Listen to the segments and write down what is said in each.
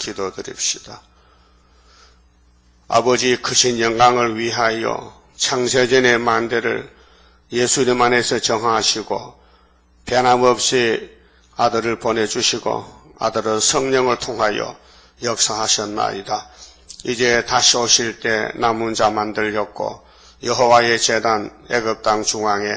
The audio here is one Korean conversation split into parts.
기도드립시다. 아버지 크신 영광을 위하여 창세전의 만대를 예수님 안에서 정하시고 변함없이 아들을 보내주시고 아들은 성령을 통하여 역사하셨나이다. 이제 다시 오실 때 남은 자 만들렸고 여호와의 제단 애굽 땅 중앙에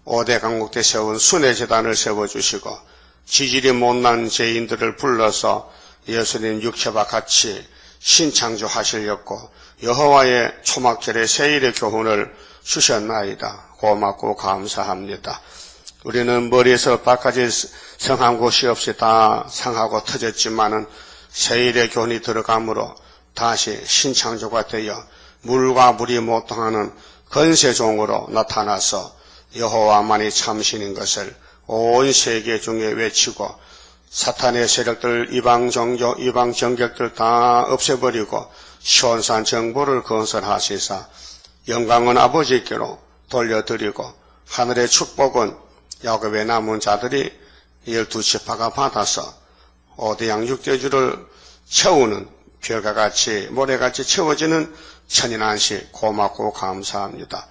5대 강국대 세운 순회 제단을 세워주시고 지질이 못난 죄인들을 불러서 예수님 육체와 같이 신창조하시렸고 여호와의 초막절의 세일의 교훈을 주셨나이다. 고맙고 감사합니다. 우리는 머리에서 발까지 성한 곳이 없이 다 상하고 터졌지만은 세일의 교훈이 들어가므로 다시 신창조가 되어 물과 물이 못통하는 건세종으로 나타나서 여호와만이 참신인 것을 온 세계 중에 외치고 사탄의 세력들, 이방 종교, 이방 정격들 다 없애버리고 시온산 정보를 건설하시사 영광은 아버지께로 돌려드리고 하늘의 축복은 야곱의 남은 자들이 12지파가 받아서 5대 양육대주를 채우는 별과 같이 모래같이 채워지는 천인한시 고맙고 감사합니다.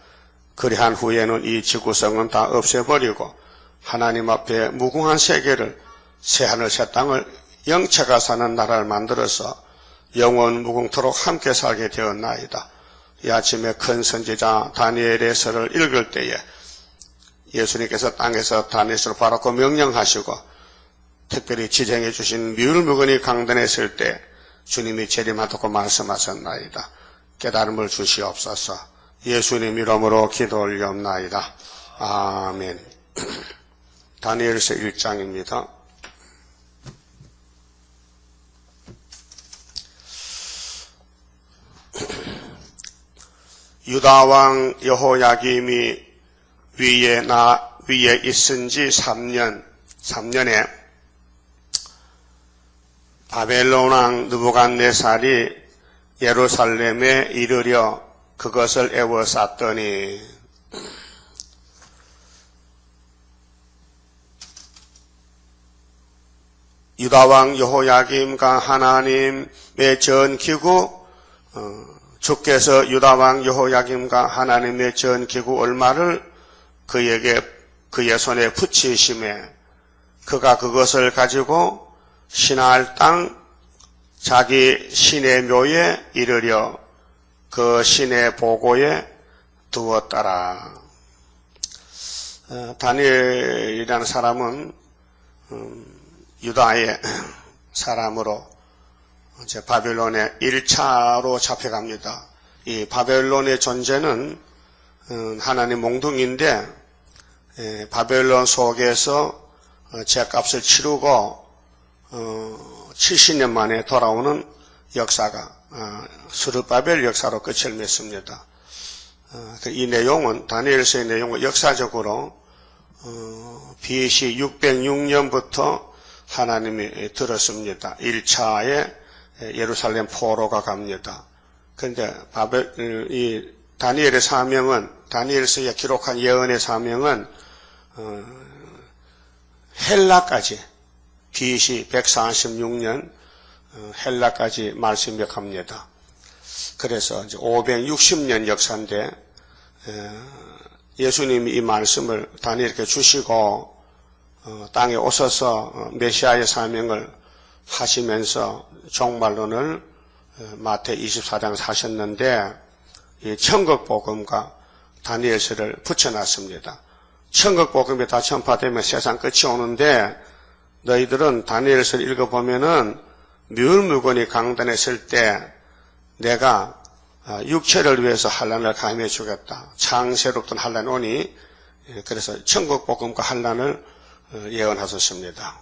그리한 후에는 이 지구성은 다 없애버리고 하나님 앞에 무궁한 세계를 새하늘 새 땅을 영체가 사는 나라를 만들어서 영원 무궁토록 함께 살게 되었나이다. 이 아침에 큰 선지자 다니엘의 서를 읽을 때에 예수님께서 땅에서 다니엘을 바라고 명령하시고 특별히 지정해 주신 뮤울무건이 강단했을 때 주님이 재림하다고 말씀하셨나이다. 깨달음을 주시옵소서. 예수님 이름으로 기도 올리옵나이다. 아멘. 다니엘서 1장입니다. 유다왕 여호야김이 위에 있은 지 3년에 바벨론왕 느부갓네살이 예루살렘에 이르려 그것을 에워쌌더니 유다왕 여호야김과 하나님의 전기구 주께서 유다왕 여호야김과 하나님의 전기구 얼마를 그의 손에 붙이심에 그가 그것을 가지고 시나알 땅 자기 신의 묘에 이르려 그 신의 보고에 두었더라. 다니엘이라는 사람은 유다의 사람으로 이제 바벨론에 1차로 잡혀갑니다. 이 바벨론의 존재는 하나님 몽둥이인데 바벨론 속에서 죄값을 치르고 70년 만에 돌아오는 역사가 스룹바벨 역사로 끝을 맺습니다. 이 내용은 다니엘서의 내용은 역사적으로 BC 606년부터 하나님이 들었습니다. 1차에 예루살렘 포로가 갑니다. 그런데 이 다니엘의 사명은 다니엘서에 기록한 예언의 사명은 헬라까지 BC 146년 헬라까지 말씀력합니다. 그래서 이제 560년 역사인데 예수님이 이 말씀을 다니엘에게 주시고 땅에 오셔서 메시아의 사명을 하시면서 종말론을 마태 24장 하셨는데 이 천국복음과 다니엘서를 붙여놨습니다. 천국복음이 다 전파되면 세상 끝이 오는데 너희들은 다니엘서를 읽어보면은 뮤울무건이 강단했을 때 내가 육체를 위해서 환난을 가임해 주겠다. 창세롭던 환난이 오니 그래서 천국복음과 환난을 예언하셨습니다.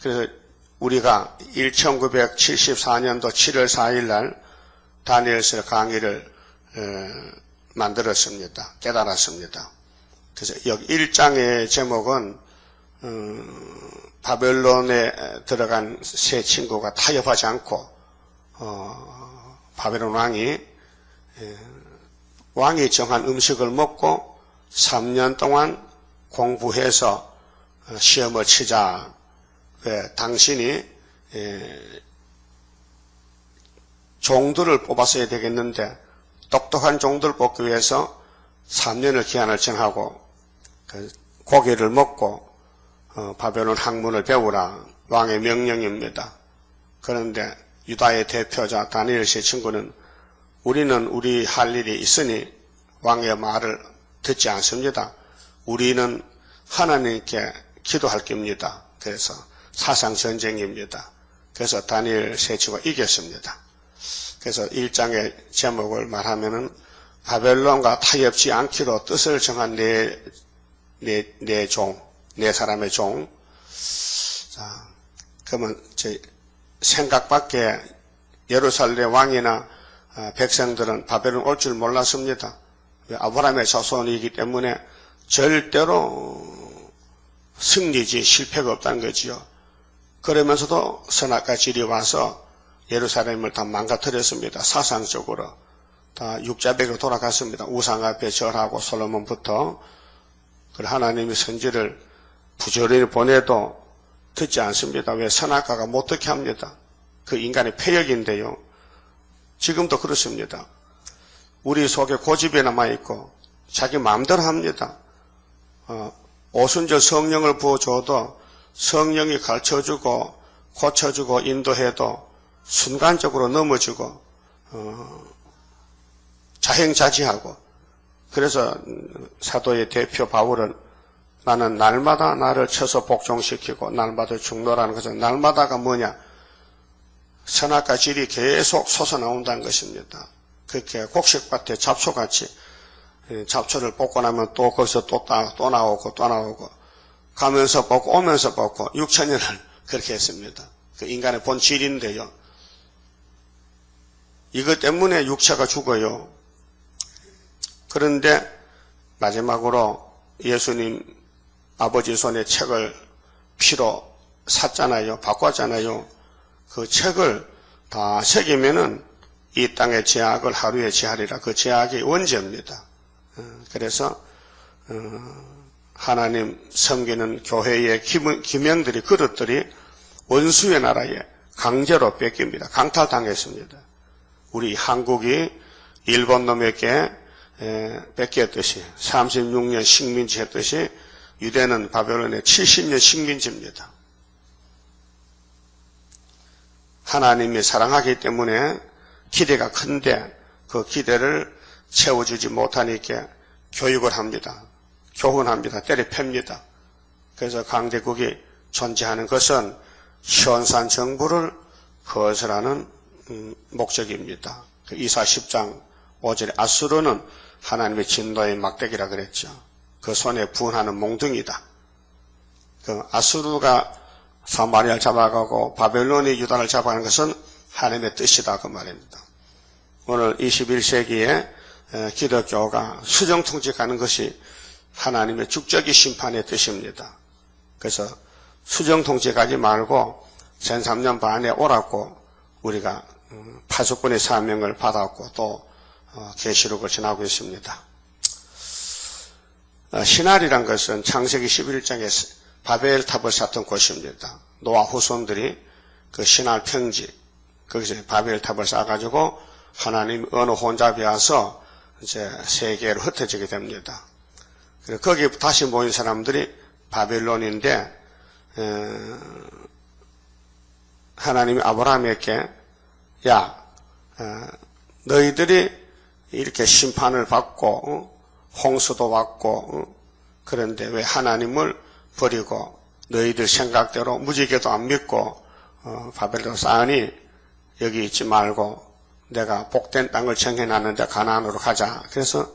그래서 우리가 1974년도 7월 4일 날 다니엘서 강의를 만들었습니다. 깨달았습니다. 그래서 여기 1장의 제목은 바벨론에 들어간 세 친구가 타협하지 않고 바벨론 왕이 정한 음식을 먹고 3년 동안 공부해서 시험을 치자. 당신이 종들을 뽑았어야 되겠는데 똑똑한 종들을 뽑기 위해서 3년을 기한을 정하고 고기를 먹고 바벨론 학문을 배우라 왕의 명령입니다. 그런데 유다의 대표자 다니엘의 친구는 우리는 우리 할 일이 있으니 왕의 말을 듣지 않습니다. 우리는 하나님께 기도할 겁니다. 그래서 사상 전쟁입니다. 그래서 다니엘 세 친구가 이겼습니다. 그래서 1장의 제목을 말하면은 바벨론과 타협지 않기로 뜻을 정한 네 사람의 종. 자, 그러면 제 생각 밖에 예루살렘 왕이나 백성들은 바벨론 올 줄 몰랐습니다. 아브라함의 자손이기 때문에 절대로 승리지 실패가 없다는 거지요. 그러면서도 선악과 질이 와서 예루살렘을 다 망가뜨렸습니다. 사상적으로 다 육자백으로 돌아갔습니다. 우상 앞에 절하고 솔로몬부터. 하나님이 선지를 부지런히 보내도 듣지 않습니다. 왜? 선악과가 못 듣게 합니다. 그 인간의 폐역인데요. 지금도 그렇습니다. 우리 속에 고집이 남아있고 자기 마음대로 합니다. 오순절 성령을 부어줘도 성령이 가르쳐주고 고쳐주고 인도해도 순간적으로 넘어지고 자행자지하고. 그래서 사도의 대표 바울은 나는 날마다 나를 쳐서 복종시키고 날마다 죽노라는 것은, 날마다가 뭐냐? 선악과 질이 계속 솟아나온다는 것입니다. 그렇게 곡식밭에 잡초같이 잡초를 뽑고 나면 또 거기서 또 나오고 가면서 뽑고 오면서 뽑고 6천년을 그렇게 했습니다. 그 인간의 본질인데요. 이것 때문에 육체가 죽어요. 그런데 마지막으로 예수님 아버지 손에 책을 피로 샀잖아요. 바꿨잖아요. 그 책을 다 새기면은 이 땅의 죄악을 하루에 제하리라. 그 죄악이 원죄입니다. 그래서 하나님 섬기는 교회의 기명들이, 그릇들이 원수의 나라에 강제로 뺏깁니다. 강탈당했습니다. 우리 한국이 일본 놈에게 뺏겼듯이 36년 식민지 했듯이 유대는 바벨론의 70년 식민지입니다. 하나님이 사랑하기 때문에 기대가 큰데 그 기대를 채워주지 못하니까 교육을 합니다. 교훈합니다. 때려팹니다. 그래서 강대국이 존재하는 것은 현산 정부를 거스라는 목적입니다. 이사 10장 5절에 아수르는 하나님의 진노의 막대기라 그랬죠. 그 손에 분하는 몽둥이다. 그 아수르가 사마리아를 잡아가고 바벨론이 유다를 잡아가는 것은 하나님의 뜻이다, 그 말입니다. 오늘 21세기에 기독교가 수정통치 가는 것이 하나님의 축적의 심판의 뜻입니다. 그래서 수정통치 가지 말고 1300년 반에 오라고 우리가 파수꾼의 사명을 받았고 또 계시록을 전하고 있습니다. 신할이란 것은 창세기 11장에 바벨탑을 쌓던 곳입니다. 노아 후손들이 그 신할 평지, 거기서 바벨탑을 쌓아가지고 하나님 어느 혼잡이 와서 이제 세계로 흩어지게 됩니다. 그리고 거기 다시 모인 사람들이 바벨론인데, 하나님이 아브라함에게 너희들이 이렇게 심판을 받고 홍수도 왔고 그런데 왜 하나님을 버리고 너희들 생각대로 무지개도 안 믿고 바벨론 쌓으니 여기 있지 말고 내가 복된 땅을 정해놨는데 가나안으로 가자. 그래서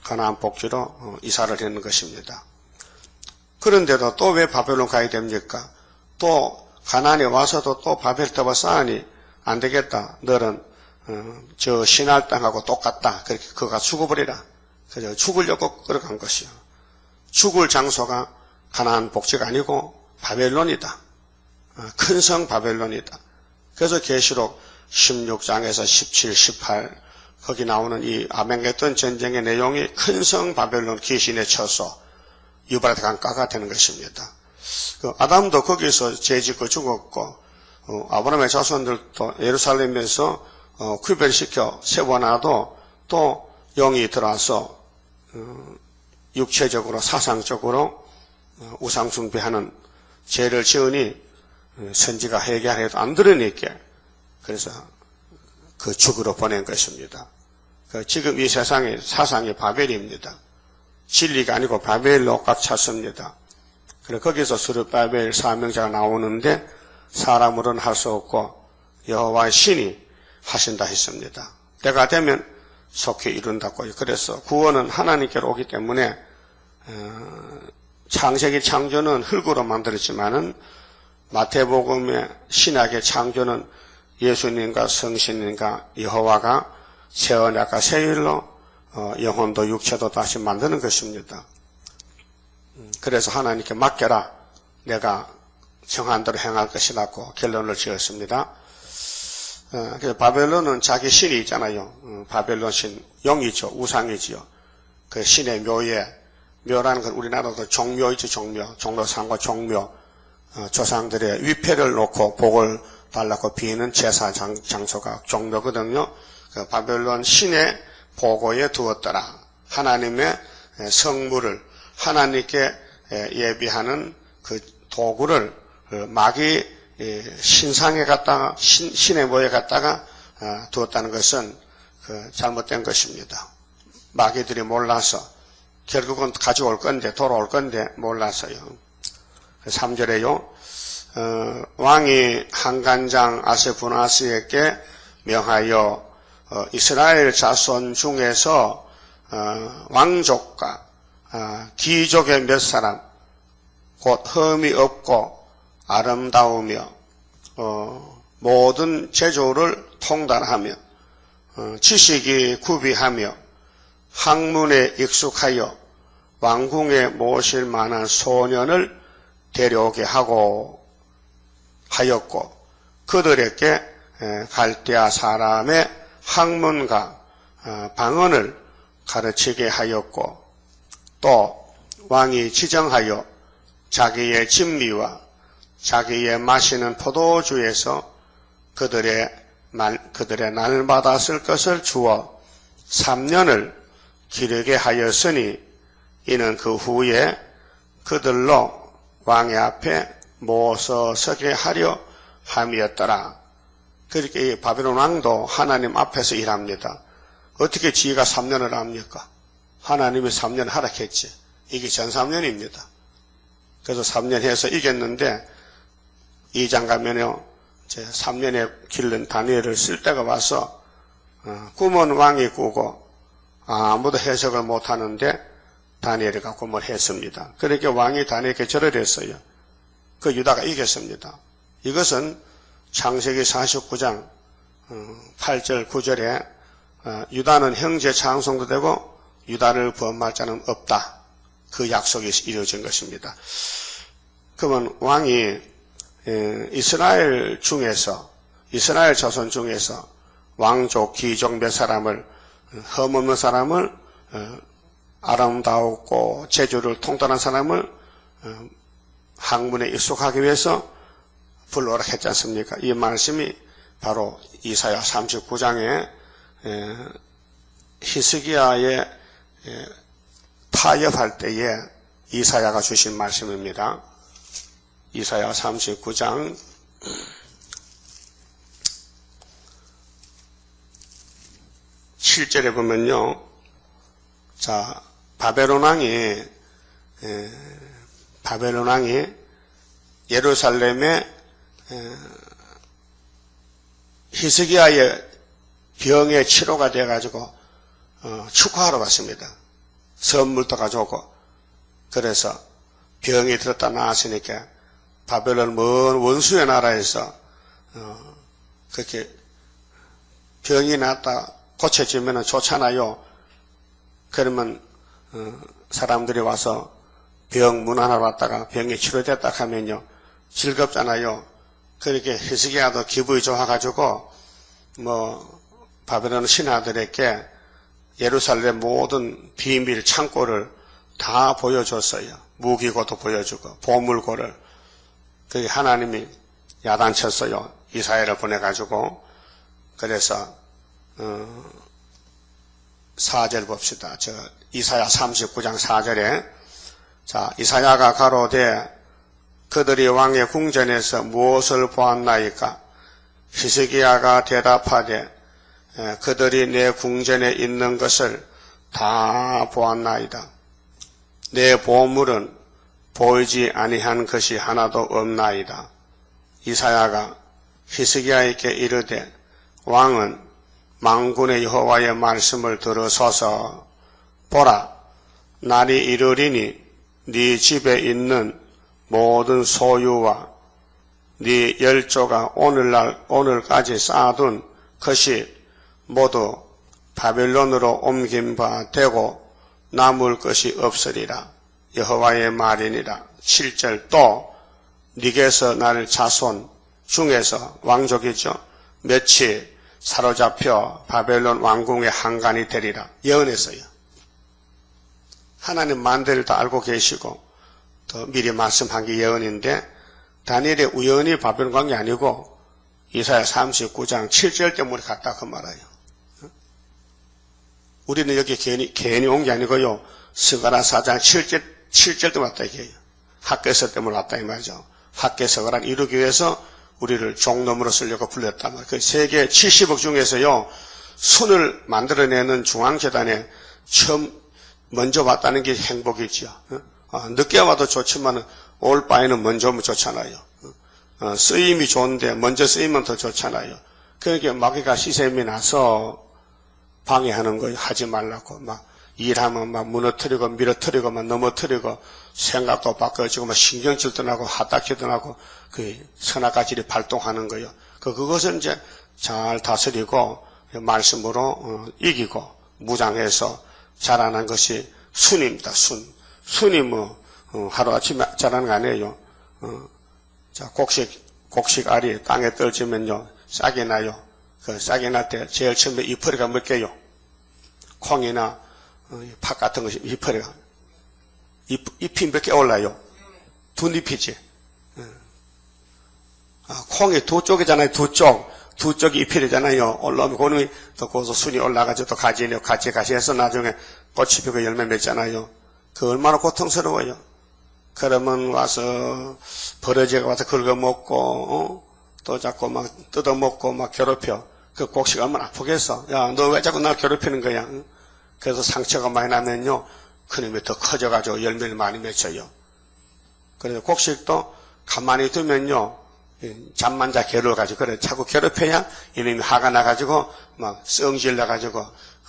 가나안 복지로 이사를 했는 것입니다. 그런데도 또 왜 바벨론 가야 됩니까? 또 가나안에 와서도 또 바벨탑을 쌓으니 안 되겠다. 너는 저 신할 땅하고 똑같다. 그렇게 그가 죽어버리라. 그래서 죽으려고 끌어간 것이요. 죽을 장소가 가나안 복지가 아니고 바벨론이다. 큰 성 바벨론이다. 그래서 계시록 16장에서 17, 18 거기 나오는 이 아맹겟돈 전쟁의 내용이 큰 성 바벨론 귀신의 처소 유브라트 강가가 되는 것입니다. 그 아담도 거기서 죄짓고 죽었고 아브라함의 자손들도 예루살렘에서 구별시켜 세워놔도 또 영이 들어와서 육체적으로 사상적으로 우상 숭배하는 죄를 지으니 선지가 회개하려도 안 들으니까 그래서 그 죽으러 보낸 것입니다. 지금 이 세상의 사상이 바벨입니다. 진리가 아니고 바벨로 꽉 찼습니다. 그래서 거기서 스룹바벨 사명자가 나오는데 사람으로는 할 수 없고 여호와의 신이 하신다 했습니다. 때가 되면 속히 이룬다고. 그래서 구원은 하나님께로 오기 때문에 창세기 창조는 흙으로 만들었지만은 마태복음의 신학의 창조는 예수님과 성신님과 여호와가 새 언약과 새 일로 영혼도 육체도 다시 만드는 것입니다. 그래서 하나님께 맡겨라. 내가 정한 대로 행할 것이라고 결론을 지었습니다. 바벨론은 자기 신이 있잖아요. 바벨론 신, 영이죠. 우상이지요. 그 신의 묘에, 묘라는 건 우리나라도 종묘이죠. 종묘. 종로상과 종묘. 조상들의 위패를 놓고 복을 달라고 비는 제사 장소가 종묘거든요. 그 바벨론 신의 보고에 두었더라. 하나님의 성물을 하나님께 예비하는 그 도구를 마귀 신상에 갖다가 신의 모에 갖다가 두었다는 것은 잘못된 것입니다. 마귀들이 몰라서 결국은 가져올 건데 돌아올 건데 몰라서요. 3절에요. 왕이 한간장 아세푸나스에게 명하여 이스라엘 자손 중에서 왕족과 귀족의 몇 사람 곧 흠이 없고 아름다우며 모든 제조를 통달하며 지식이 구비하며 학문에 익숙하여 왕궁에 모실 만한 소년을 데려오게 하고 하였고 그들에게 갈대아 사람의 학문과 방언을 가르치게 하였고 또 왕이 지정하여 자기의 진미와 자기의 마시는 포도주에서 그들의 날마다 쓸 것을 주어 3년을 기르게 하였으니 이는 그 후에 그들로 왕의 앞에 모서 서게 하려 함이었더라. 그렇게 이 바벨론 왕도 하나님 앞에서 일합니다. 어떻게 지가 3년을 합니까? 하나님이 3년 하락했지. 이게 전 3년입니다. 그래서 3년 해서 이겼는데 2장 가면요. 3년에 길른 다니엘을 쓸 때가 와서 꿈은 왕이 꾸고 아무도 해석을 못하는데 다니엘이 꿈을 했습니다. 그렇게 왕이 다니엘에게 절을 했어요. 그 유다가 이겼습니다. 이것은 창세기 49장 8절 9절에 유다는 형제 장성도 되고 유다를 범할 자는 없다. 그 약속이 이루어진 것입니다. 그러면 왕이 이스라엘 자손 중에서 왕족, 귀족 몇 사람을 흠없는 사람을 아름다웠고 제주를 통달한 사람을 학문에 익숙하기 위해서 불러오라 했지 않습니까? 이 말씀이 바로 이사야 39장에 히스기야의 타협할 때에 이사야가 주신 말씀입니다. 이사야 39장 7절에 보면요. 자, 바벨론 왕이 예루살렘에 히스기야의 병의 치료가 돼가지고 축하하러 갔습니다. 선물도 가져오고. 그래서 병이 들었다 나았으니까 바벨론 먼 원수의 나라에서 그렇게 병이 났다 고쳐지면 좋잖아요. 그러면 사람들이 와서 병 문안하러 왔다가 병이 치료됐다 하면요 즐겁잖아요. 그렇게 히스기야도 기분이 좋아가지고 바벨론 신하들에게 예루살렘 모든 비밀 창고를 다 보여줬어요. 무기고도 보여주고 보물고를. 그게 하나님이 야단쳤어요. 이사야를 보내가지고 그래서 4절 봅시다. 이사야 39장 4절에 자 이사야가 가로되 그들이 왕의 궁전에서 무엇을 보았나이까? 히스기야가 대답하되 그들이 내 궁전에 있는 것을 다 보았나이다. 내 보물은 보이지 아니한 것이 하나도 없나이다. 이사야가 히스기야에게 이르되 왕은 만군의 여호와의 말씀을 들으소서. 보라, 날이 이르리니 네 집에 있는 모든 소유와 네 열조가 오늘까지 쌓아둔 것이 모두 바벨론으로 옮긴 바 되고 남을 것이 없으리라. 여호와의 말이니라. 7절 또 네게서 날 자손 중에서 왕족이죠. 몇이 사로잡혀 바벨론 왕궁의 한간이 되리라. 예언했어요. 하나님 만대를 다 알고 계시고 또 미리 말씀한 게 예언인데 다니엘이 우연히 바벨론 간 게 아니고 이사야 39장 7절 때문에 갔다 그 말이에요. 우리는 여기 괜히 온 게 아니고요. 스가랴 4장 7절 때문에 왔다 이게요. 학개서 때문에 왔다 이 말이죠. 학개서가란 이루기 위해서 우리를 종놈으로 쓰려고 불렸단 말이에요. 그 세계 70억 중에서요. 순을 만들어내는 중앙재단에 처음 먼저 왔다는 게 행복이지요. 늦게 와도 좋지만 올 바에는 먼저 오면 좋잖아요. 쓰임이 좋은데 먼저 쓰이면 더 좋잖아요. 그러니까 마귀가 시샘이 나서 방해하는 거예요. 하지 말라고. 막 일하면 막 무너뜨리고 밀어뜨리고 막 넘어뜨리고 생각도 바꿔지고 막 신경질도 나고 하딱지도 나고 그 선악가질이 발동하는 거예요. 그것을 이제 잘 다스리고 말씀으로 이기고 무장해서 자라난 것이 순입니다. 순이 뭐 하루아침에 자라는 거 아니에요. 자 곡식 알이 땅에 떨어지면요 싹이 나요. 그 싹이 날 때 제일 처음에 이파리가 몇 개요? 콩이나 팥 같은 것이 이파리가 잎이 몇 개 올라요? 두 잎이지. 콩이 두 쪽이잖아요. 두 쪽이 잎이잖아요. 올라오면 그놈이 또 거기서 순이 올라가지고 또 가지네요. 같이 해서 나중에 꽃이 피고 열매 맺잖아요. 그 얼마나 고통스러워요. 그러면 와서 버러지가 와서 긁어먹고 또 자꾸 막 뜯어먹고 막 괴롭혀. 그 곡식 얼마나 아프겠어. 야, 너 왜 자꾸 날 괴롭히는 거야? 그래서 상처가 많이 나면요. 그놈이 더 커져가지고 열매를 많이 맺혀요. 그래서 곡식도 가만히 두면요. 잠만 자 괴로워가지고 그래 자꾸 괴롭혀야 이놈이 화가 나가지고 막 성질 나가지고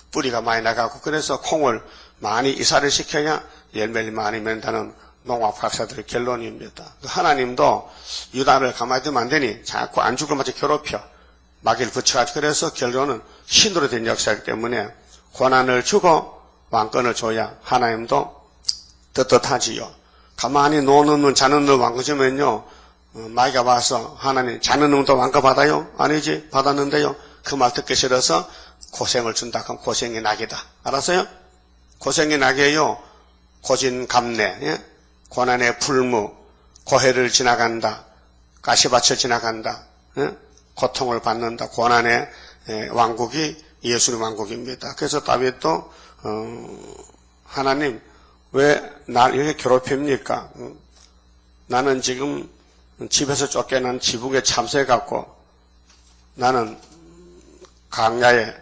뿌리가 많이 나가고 그래서 콩을 많이 이사를 시켜야 열매를 많이 맺는다는 농학박사들의 결론입니다. 하나님도 유다를 가만히 두면 안 되니 자꾸 안 죽을 마치 괴롭혀 마귀를 붙여가지고 그래서 결론은 신으로 된 역사이기 때문에 고난을 주고 왕권을 줘야 하나님도 떳떳하지요. 가만히 노는 놈 자는 놈 왕권 주면요 마귀가 와서 하나님 자는 놈도 왕권 받아요? 아니지 받았는데요. 그 말 듣기 싫어서 고생을 준다 그럼 고생이 낙이다. 알았어요? 고생이 낙이에요. 고진감래 예? 고난의 풀무 고해를 지나간다. 가시밭을 지나간다. 예? 고통을 받는다. 고난의 왕국이 예수님 왕국입니다. 그래서 다윗도 하나님 왜 날 이렇게 괴롭힙니까? 나는 지금 집에서 쫓겨난 지붕에 참새같고 나는 강야에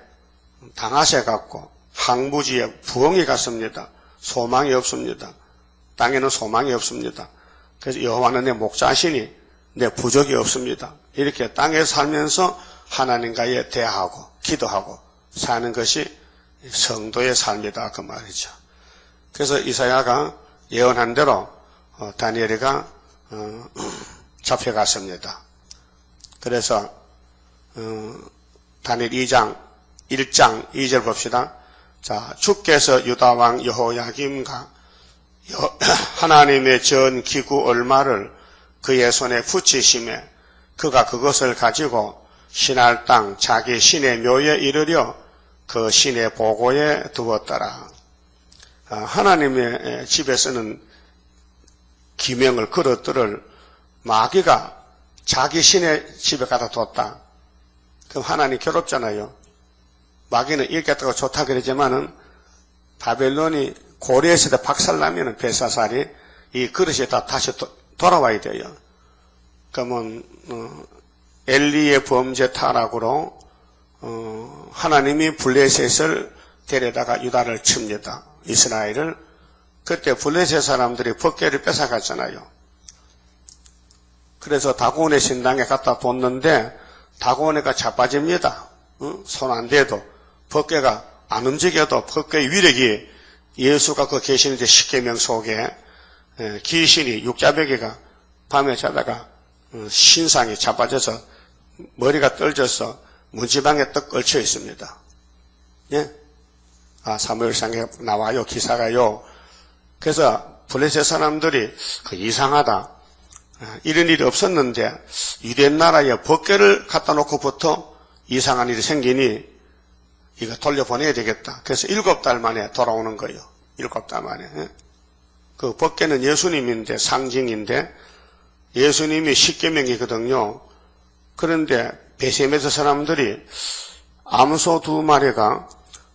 당하새같고 항무지에 부엉이 같습니다. 소망이 없습니다. 땅에는 소망이 없습니다. 그래서 여호와는 내 목자시니 내 부족이 없습니다. 이렇게 땅에 살면서 하나님과의 대화하고 기도하고 사는 것이 성도의 삶이다 그 말이죠. 그래서 이사야가 예언한 대로 다니엘이가 잡혀갔습니다. 그래서 다니엘 2장 2절 봅시다. 자, 주께서 유다왕 여호야김과 하나님의 전 기구 얼마를 그의 손에 붙이심에 그가 그것을 가지고 신할 땅 자기 신의 묘에 이르려 그 신의 보고에 두었더라. 하나님의 집에서는 기명을 그릇들을 마귀가 자기 신의 집에 갖다 뒀다. 그럼 하나님 괴롭잖아요. 마귀는 이겼다고 좋다 그러지만은 바벨론이 고레에서 박살나면은 벨사살이 이 그릇에다 다시 돌아와야 돼요. 그러면 엘리의 범죄 타락으로 하나님이 블레셋을 데려다가 유다를 칩니다. 이스라엘을. 그때 블레셋 사람들이 법궤를 뺏어갔잖아요. 그래서 다곤의 신당에 갖다 뒀는데 다곤이가 자빠집니다. 손 안 대도 법궤가 안 움직여도 법궤의 위력이 예수가 그 계시는데 십계명 속에 귀신이 육자베개가 밤에 자다가 신상이 자빠져서 머리가 떨져서 문지방에 떡 걸쳐 있습니다. 예? 사무엘상에 나와요. 기사가요. 그래서 블레셋 사람들이 이상하다. 이런 일이 없었는데 유대 나라에 법궤를 갖다 놓고부터 이상한 일이 생기니 이거 돌려보내야 되겠다. 그래서 7달 만에 돌아오는 거예요. 7달 만에. 그 법궤는 예수님인데 상징인데 예수님이 십계명이거든요. 그런데 베세메스 사람들이 암소 2마리가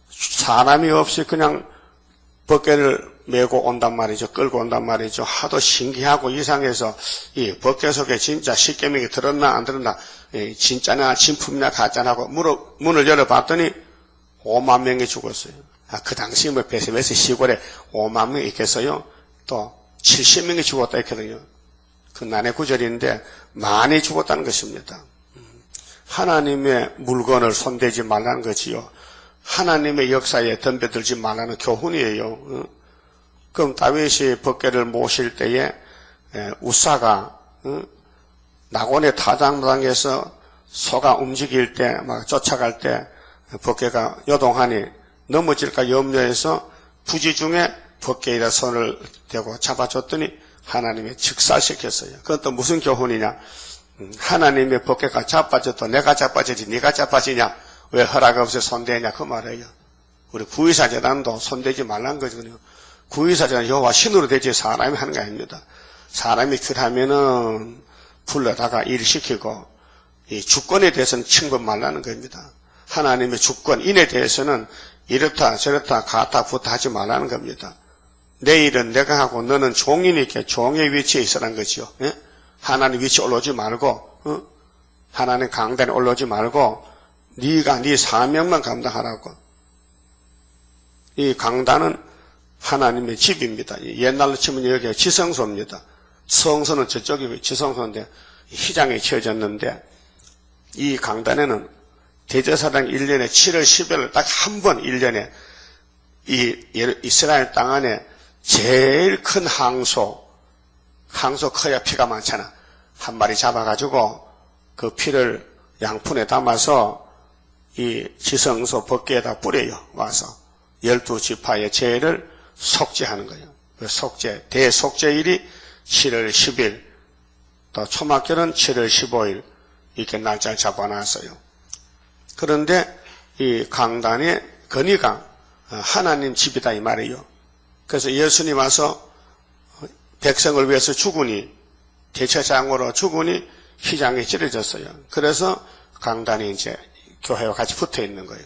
사람이 없이 그냥 법궤를 메고 온단 말이죠. 끌고 온단 말이죠. 하도 신기하고 이상해서 이 법궤 속에 진짜 십계명이 들었나 안 들었나 진짜나 진품이나 가짜나고 문을 열어봤더니 5만 명이 죽었어요. 그 당시 뭐 베세메스 시골에 5만 명이 있겠어요. 또 70명이 죽었다 했거든요. 그 난해 구절인데 많이 죽었다는 것입니다. 하나님의 물건을 손대지 말라는 거지요. 하나님의 역사에 덤벼들지 말라는 교훈이에요. 그럼 다윗이 법궤를 모실 때에 우사가 나곤의 타작마당에서 소가 움직일 때 막 쫓아갈 때 법궤가 요동하니 넘어질까 염려해서 부지 중에 법궤에다 손을 대고 잡아줬더니 하나님이 즉사시켰어요. 그건 또 무슨 교훈이냐? 하나님의 법궤가 자빠져도 내가 자빠지지 네가 자빠지냐? 왜 허락 없이 손대냐? 그 말이에요. 우리 구의사재단도 손대지 말란 거거든요. 구의사재단 여호와 신으로 되지 사람이 하는 게 아닙니다. 사람이 필요하면은 불러다가 일시키고 이 주권에 대해서는 침범 말라는 겁니다. 하나님의 주권인에 대해서는 이렇다 저렇다 가다 부다 하지 말라는 겁니다. 내 일은 내가 하고 너는 종이니까 종의 위치에 있으라는 거죠. 예? 하나님 위치에 올라오지 말고 하나님 강단에 올라오지 말고 네가 네 사명만 감당하라고. 이 강단은 하나님의 집입니다. 옛날로 치면 여기가 지성소입니다. 성소는 저쪽이고 지성소인데 휘장에 채워졌는데 이 강단에는 대제사장 1년에 7월 10일 딱 한 번 1년에 이 이스라엘 땅 안에 제일 큰 항소 커야 피가 많잖아. 한 마리 잡아가지고 그 피를 양푼에 담아서 이 지성소 법궤에다 뿌려요. 와서 12지파의 죄를 속죄하는 거예요. 그 속죄, 대속죄일이 7월 10일, 또 초막절은 7월 15일 이렇게 날짜를 잡아놨어요. 그런데 이 강단의 건의가 하나님 집이다 이 말이에요. 그래서 예수님 와서 백성을 위해서 죽으니 대체장으로 죽으니 휘장이 찢어졌어요. 그래서 강단이 이제 교회와 같이 붙어 있는 거예요.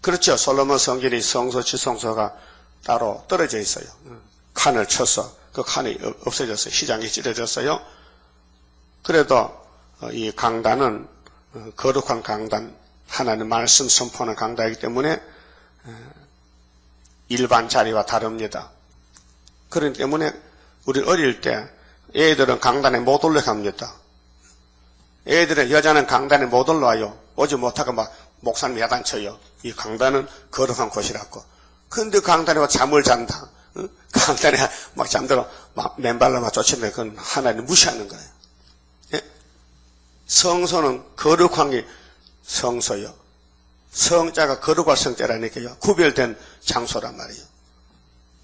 그렇죠. 솔로몬 성전이 성소 지성소가 따로 떨어져 있어요. 칸을 쳐서 그 칸이 없어졌어요. 휘장이 찢어졌어요. 그래도 이 강단은 거룩한 강단, 하나님 말씀 선포하는 강단이기 때문에 일반 자리와 다릅니다. 그렇기 때문에 우리 어릴 때 애들은 강단에 못 올라갑니다. 애들은 여자는 강단에 못 올라와요. 오지 못하고 막 목사님 야단쳐요. 이 강단은 거룩한 곳이라고. 근데 강단에 와 잠을 잔다. 강단에 막 잠들어 막 맨발로 막 쫓으면 그건 하나님 무시하는 거예요. 예? 성소는 거룩한 게 성소요. 성자가 거룩한 성자라니까요. 구별된 장소란 말이에요.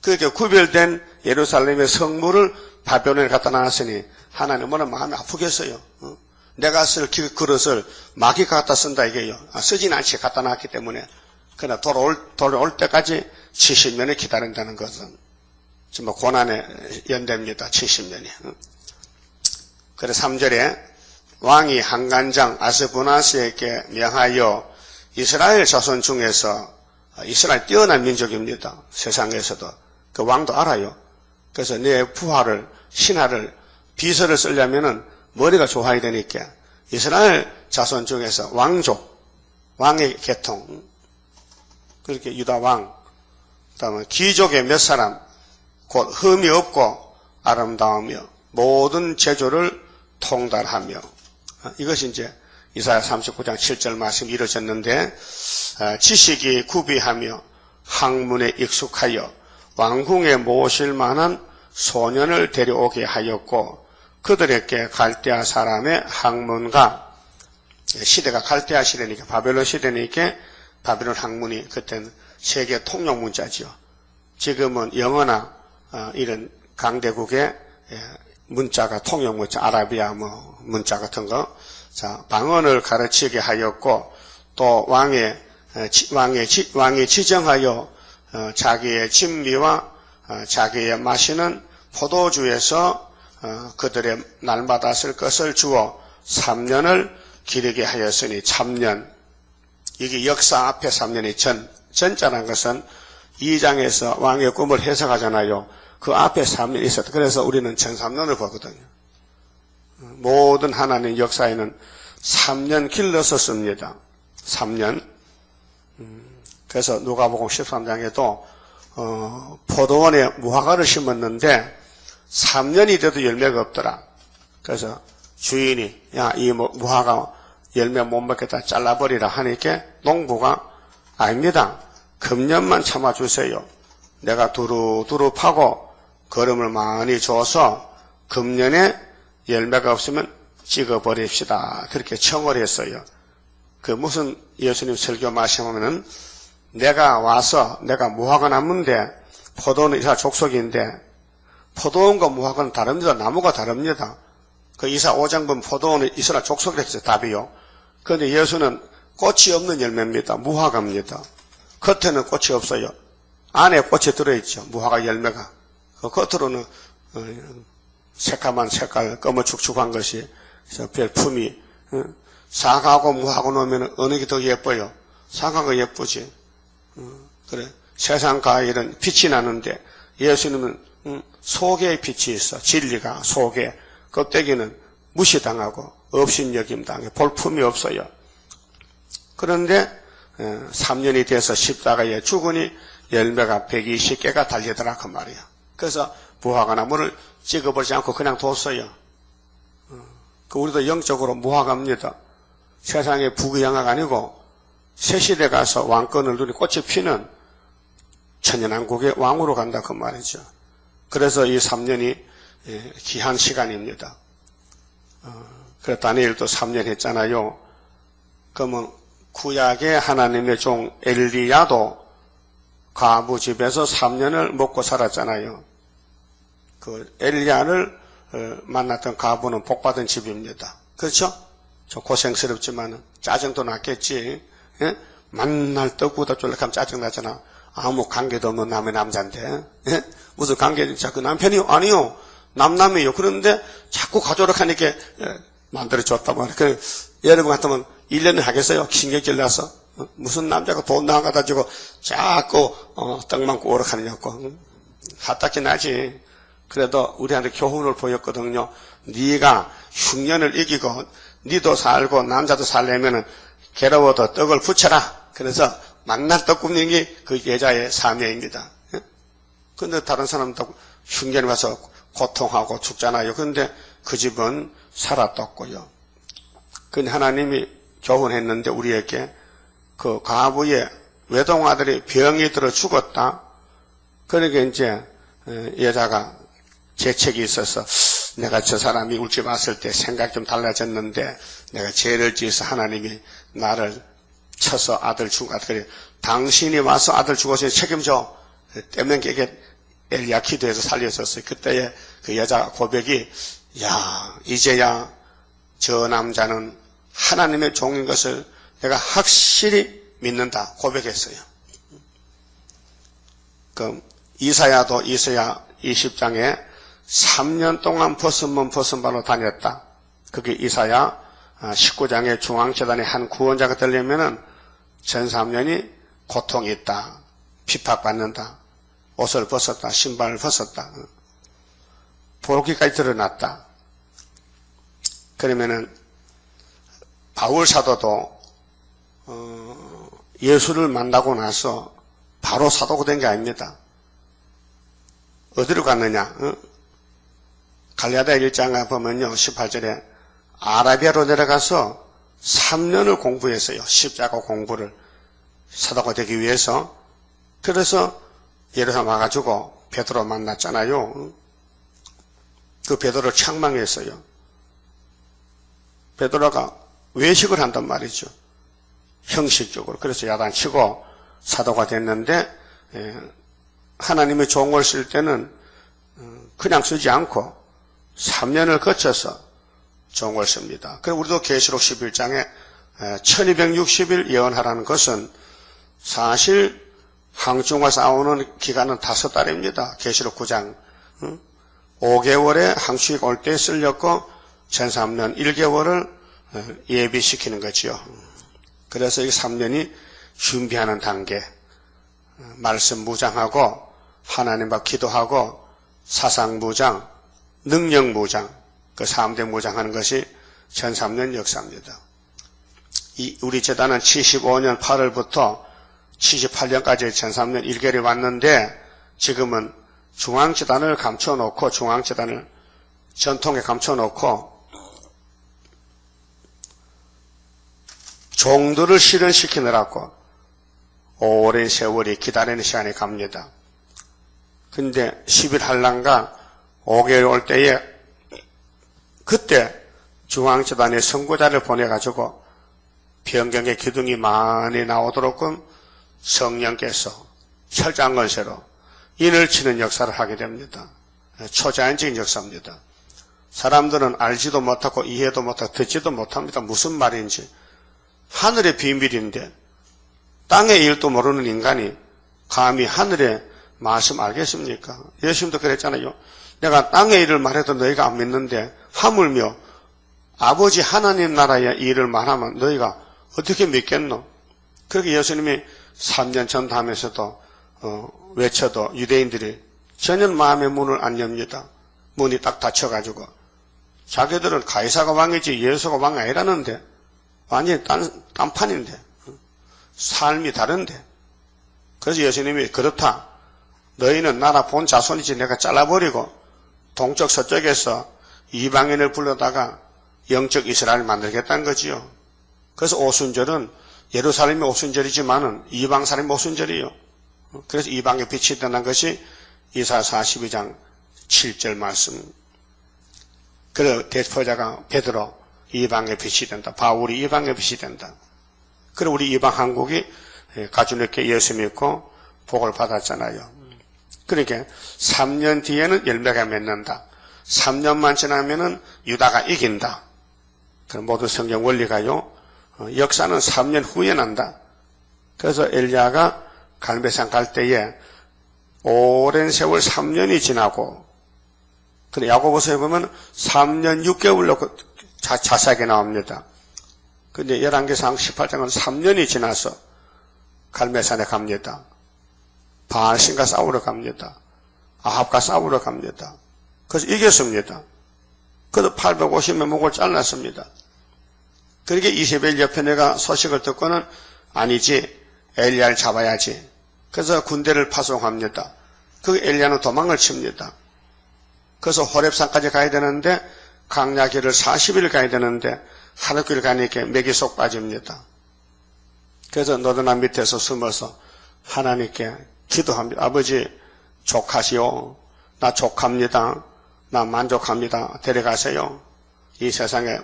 그렇게 구별된 예루살렘의 성물을 바벨론에 갖다 놨으니 하나님 얼마나 마음이 아프겠어요. 내가 쓸 그릇을 마귀가 갖다 쓴다 이게요. 쓰진 않지 갖다 놨기 때문에. 그러나 돌아올 때까지 70년을 기다린다는 것은 정말 고난의 연대입니다. 70년이. 그래 3절에 왕이 한간장 아스부나스에게 명하여 이스라엘 자손 중에서 이스라엘 뛰어난 민족입니다. 세상에서도. 그 왕도 알아요. 그래서 내 부하를 신하를 비서를 쓰려면은 머리가 좋아야 되니까 이스라엘 자손 중에서 왕족, 왕의 계통, 그렇게 유다 왕, 그다음에 귀족의 몇 사람, 곧 흠이 없고 아름다우며 모든 제조를 통달하며, 이것이 이제 이사야 39장 7절 말씀이 이루어졌는데, 지식이 구비하며 학문에 익숙하여 왕궁에 모실 만한 소년을 데려오게 하였고, 그들에게 갈대아 사람의 학문과, 시대가 갈대아 시대니까 바벨론 시대니까 바벨론 학문이 그때는 세계 통용 문자지요. 지금은 영어나 이런 강대국의 문자가 통용 문자, 아라비아 문자 같은 거, 자 방언을 가르치게 하였고, 또 왕이 지정하여 자기의 진미와 자기의 마시는 포도주에서 그들의 날마다 쓸 것을 주어 3년을 기르게 하였으니, 3년, 이게 역사 앞에 3년이 전자라는 것은 2장에서 왕의 꿈을 해석하잖아요. 그 앞에 3년 있었다. 그래서 우리는 전 3년을 보거든요. 모든 하나님 역사에는 3년 길러서 씁니다. 3년. 그래서 누가복음 13장에도 포도원에 무화과를 심었는데 3년이 돼도 열매가 없더라. 그래서 주인이 야, 이 무화과 열매 못 먹겠다 잘라버리라 하니까 농부가 아닙니다. 금년만 참아주세요. 내가 두루두루 파고 거름을 많이 줘서 금년에 열매가 없으면 찍어버립시다. 그렇게 청을 했어요. 그 무슨 예수님 설교 말씀하면은 내가 와서 내가 무화과 나무인데 포도는 이스라엘 족속인데 포도원과 무화과는 다릅니다. 나무가 다릅니다. 그 이사 5장 보면 포도원은 이스라엘 족속이라 했어요. 답이요. 그런데 예수는 꽃이 없는 열매입니다. 무화과입니다. 겉에는 꽃이 없어요. 안에 꽃이 들어있죠. 무화과 열매가. 그 겉으로는 새까만 색깔 검어축축한 것이 별품이, 사과하고 무화과 놓으면 어느 게 더 예뻐요? 사과가 예쁘지. 그래. 세상 과일은 빛이 나는데 예수님은 속에 빛이 있어. 진리가 속에. 껍데기는 무시당하고 업신여김 당해 볼품이 없어요. 그런데 3년이 돼서 십자가에 죽으니 열매가 120개가 달리더라 그 말이야. 그래서 무화과 나무를 찍어버리지 않고 그냥 뒀어요. 우리도 영적으로 무화과입니다. 세상의 부귀영화가 아니고 새시대 가서 왕권을 누리 꽃이 피는 천연왕국의 왕으로 간다 그 말이죠. 그래서 이 3년이 귀한 시간입니다. 그래 다니엘도 3년 했잖아요. 그러면 구약의 하나님의 종 엘리야도 과부 집에서 3년을 먹고 살았잖아요. 그 엘리야를 만났던 과부는 복받은 집입니다. 그렇죠? 좀 고생스럽지만 짜증도 났겠지. 예? 만날 떡보다 쫄락하면 짜증나잖아. 아무 관계도 없는 남의 남자인데. 예? 무슨 관계, 자, 그 남편이요? 아니요. 남남이요. 그런데 자꾸 가져오라 하니까 만들어줬다 말이야. 그 여러분 같으면 1년을 하겠어요? 신경질 나서? 무슨 남자가 돈 나가가지고 자꾸 떡만 구우러 가느냐고. 핫딱지 나지. 그래도 우리한테 교훈을 보였거든요. 네가 흉년을 이기고 니도 살고 남자도 살려면은 괴로워도 떡을 붙여라. 그래서 만날 떡 굽는 게 그 여자의 사명입니다. 근데 다른 사람도 흉년이 와서 고통하고 죽잖아요. 그런데 그 집은 살았었고요. 근데 하나님이 교훈했는데 우리에게 그 과부의 외동아들이 병이 들어 죽었다. 그러니까 이제 여자가 재책이 있어서 내가 저 사람이 우리 집 왔을 때 생각 좀 달라졌는데 내가 죄를 지어서 하나님이 나를 쳐서 아들 죽은 것 같아. 당신이 와서 아들 죽었으니 책임져. 때문에 이게 엘리야 기도해서 살려줬어요. 그때의 그 여자 고백이 야 이제야 저 남자는 하나님의 종인 것을 내가 확실히 믿는다 고백했어요. 그럼 이사야 20장에 3년 동안 벗은 발로 다녔다. 그게 이사야 19장의 중앙재단의 한 구원자가 되려면은 전 3년이 고통이 있다. 핍박받는다. 옷을 벗었다. 신발을 벗었다. 보로기까지 드러났다. 그러면은 바울 사도도 예수를 만나고 나서 바로 사도가 된 게 아닙니다. 어디로 갔느냐? 갈라디아 1장에 보면요. 18절에 아라비아로 내려가서 3년을 공부했어요. 십자가 공부를 사도가 되기 위해서. 그래서 예루살렘 와가지고 베드로 만났잖아요. 그 베드로를 책망했어요. 베드로가 외식을 한단 말이죠. 형식적으로. 그래서 야단치고 사도가 됐는데 하나님의 종을 쓸 때는 그냥 쓰지 않고 3년을 거쳐서 종을 씁니다. 그래서 우리도 계시록 11장에 1260일 예언하라는 것은 사실 황충과 싸우는 기간은 5달입니다. 계시록 9장 5개월에 황충이 올 때 쓸렸고 전 3년 1개월을 예비시키는 거지요. 그래서 이 3년이 준비하는 단계, 말씀 무장하고 하나님 앞 기도하고 사상 무장, 능력 무장, 그 3대 무장하는 것이 전 3년 역사입니다. 우리 재단은 75년 8월부터 78년까지 전 3년 1개월이 왔는데 지금은 중앙재단을 감춰놓고 중앙재단을 전통에 감춰놓고 종들을 실현시키느라고 오랜 세월이 기다리는 시간이 갑니다. 근데 10일 한란가 5개월 올 때에 그때 중앙재단에 선고자를 보내가지고 변경의 기둥이 많이 나오도록끔 성령께서 혈장건세로 인을 치는 역사를 하게 됩니다. 초자연적인 역사입니다. 사람들은 알지도 못하고 이해도 못하고 듣지도 못합니다. 무슨 말인지. 하늘의 비밀인데 땅의 일도 모르는 인간이 감히 하늘의 말씀 알겠습니까? 예수님도 그랬잖아요. 내가 땅의 일을 말해도 너희가 안 믿는데 하물며 아버지 하나님 나라의 일을 말하면 너희가 어떻게 믿겠노? 그렇게 예수님이 3년 전담에서도 외쳐도 유대인들이 전혀 마음의 문을 안 엽니다. 문이 딱 닫혀가지고 자기들은 가이사가 왕이지 예수가 왕이 아니라는데 완전히 딴판인데 삶이 다른데 그래서 예수님이 그렇다. 너희는 나라 본 자손이지 내가 잘라버리고 동쪽 서쪽에서 이방인을 불러다가 영적 이스라엘을 만들겠다는 거지요. 그래서 오순절은 예루살렘이 오순절이지만은 이방 사람이 오순절이요. 그래서 이방의 빛이 드러난 것이 이사야 42장 7절 말씀. 그래서 대표자가 베드로 이방의 빛이 된다. 바울이 이방의 빛이 된다. 그리고 우리 이방 한국이 가주님께 예수 믿고 복을 받았잖아요. 그러니까 3년 뒤에는 열매가 맺는다. 3년만 지나면은 유다가 이긴다. 그런 모든 성경 원리가요. 역사는 3년 후에 난다. 그래서 엘리야가 갈멜산 갈 때에 오랜 세월 3년이 지나고 근데 야고보서에 보면 3년 6개월로 자세하게 나옵니다. 근데 11개상 18장은 3년이 지나서 갈멜산에 갑니다. 바알신과 싸우러 갑니다. 아합과 싸우러 갑니다. 그래서 이겼습니다. 그래도 850명 목을 잘랐습니다. 그렇게 이세벨 옆에 내가 소식을 듣고는 아니지 엘리야를 잡아야지. 그래서 군대를 파송합니다. 그 엘리야는 도망을 칩니다. 그래서 호렙산까지 가야 되는데 강야길을 40일 가야 되는데 하루길 가니까 맥이 쏙 빠집니다. 그래서 너드남 밑에서 숨어서 하나님께 기도합니다. 아버지 족하시오. 나 족합니다. 나 만족합니다. 데려가세요. 이 세상에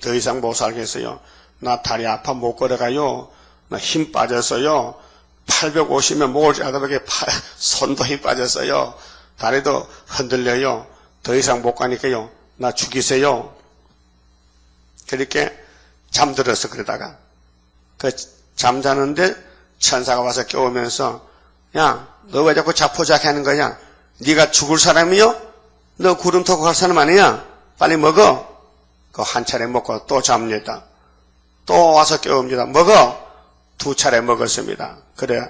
더 이상 못 살겠어요. 나 다리 아파 못 걸어가요. 나 힘 빠졌어요. 850면 목을 자다보게 손도 힘 빠졌어요. 다리도 흔들려요. 더 이상 못 가니까요. 나 죽이세요. 그렇게 잠들어서 그러다가 그 잠자는데 천사가 와서 깨우면서 야, 너 왜 자꾸 자포자기 하는 거냐? 네가 죽을 사람이요? 너 구름 타고 갈 사람 아니야? 빨리 먹어. 그 한 차례 먹고 또 잡니다. 또 와서 깨웁니다. 먹어. 두 차례 먹었습니다. 그래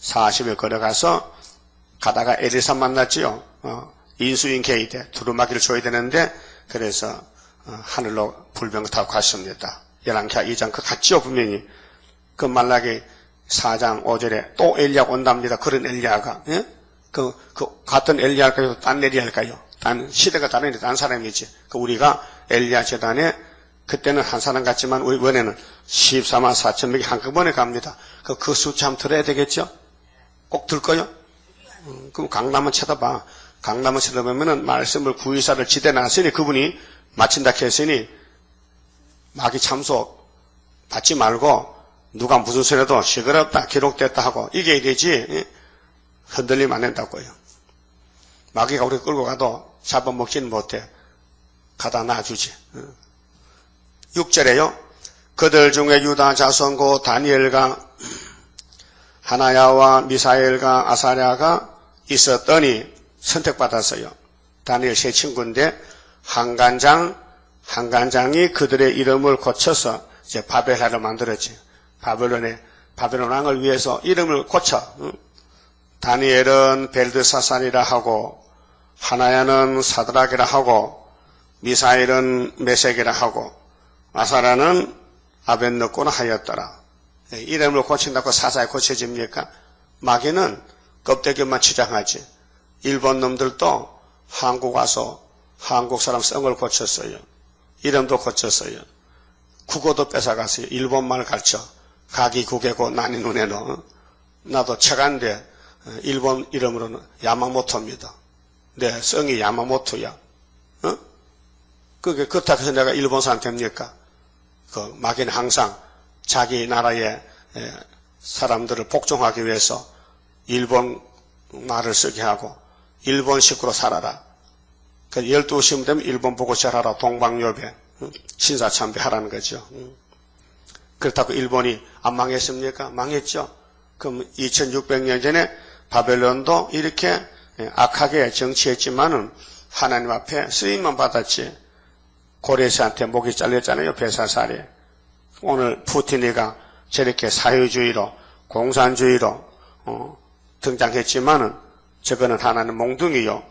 40일 걸어가서 가다가 에리사 만났지요. 인수인 게이데 두루마기를 줘야 되는데 그래서 하늘로 불병 타고 갔습니다. 열왕기하 2장 그 갔지요 분명히. 그 말라기 4장 5절에 또 엘리야가 온답니다. 그런 엘리야가 그 같은 엘리야일까요? 딴 엘리야일까요? 딴 시대가 다른데 딴 사람이지. 그 우리가 엘리야 재단에 그때는 한 사람 같지만 우리 이번에는 14만 4천 명이 한꺼번에 갑니다. 그 숫자 한번 들어야 되겠죠? 꼭 들 거요? 그럼 강남은 쳐다봐. 강남은 쳐다보면은 말씀을 구의사를 지대 놨으니 그분이 마친다 했으니 마귀 참소 받지 말고 누가 무슨 소리라도 시끄럽다 기록됐다 하고 이겨야 되지 흔들리면 안 된다고요. 마귀가 우리 끌고 가도 잡아먹지는 못해. 가다 놔주지. 6절에요. 그들 중에 유다 자손 곧 다니엘과 하나야와 미사엘과 아사랴가 있었더니 선택받았어요. 다니엘 세 친구인데 한간장이 그들의 이름을 고쳐서 이제 바벨하를 만들었지. 바벨론 왕을 위해서 이름을 고쳐. 다니엘은 벨드사산이라 하고 하나야는 사드락이라 하고 미사엘은 메섹이라 하고 아사라는 아벤느고라 하였더라. 이름을 고친다고 사사에 고쳐집니까? 마귀는 껍데기만 치장하지. 일본 놈들도 한국 와서 한국 사람 성을 고쳤어요. 이름도 고쳤어요. 국어도 뺏어갔어요. 일본말 가르쳐. 각이 국에고 난이 눈에 넣어. 나도 책한데 일본 이름으로는 야마모토입니다. 내 성이 야마모토야. 그게 그렇다고 해서 내가 일본 사람 됩니까? 그 마귀는 항상 자기 나라의 사람들을 복종하기 위해서 일본 말을 쓰게 하고 일본식으로 살아라. 그 12시면 되면 일본 보고 잘하라. 동방요배 신사참배 하라는 거죠. 그렇다고 일본이 안 망했습니까? 망했죠. 그럼 2600년 전에 바벨론도 이렇게 악하게 정치했지만은 하나님 앞에 쓰임만 받았지. 고레스한테 목이 잘렸잖아요. 베사살이. 오늘 푸틴이가 저렇게 사회주의로 공산주의로 등장했지만은 저거는 하나는 몽둥이요.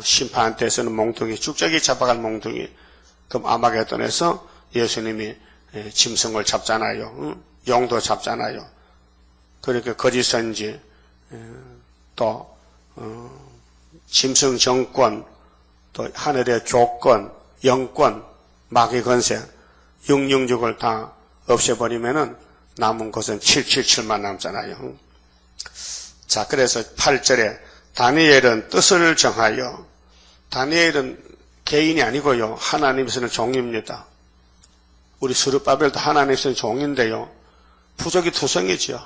심판 때서는 몽둥이, 쭉저기 잡아갈 몽둥이. 그럼 아마겟돈에서 예수님이 짐승을 잡잖아요. 용도 잡잖아요. 그렇게 거짓 선지 또 짐승 정권 또 하늘의 조건 영권 마귀 건세 666을 다 없애버리면은 남은 것은 777만 남잖아요. 자, 그래서 8절에 다니엘은 뜻을 정하여 다니엘은 개인이 아니고요. 하나님께서는 종입니다. 우리 스룹바벨도 하나님께서는 종인데요. 부족이 투성이죠.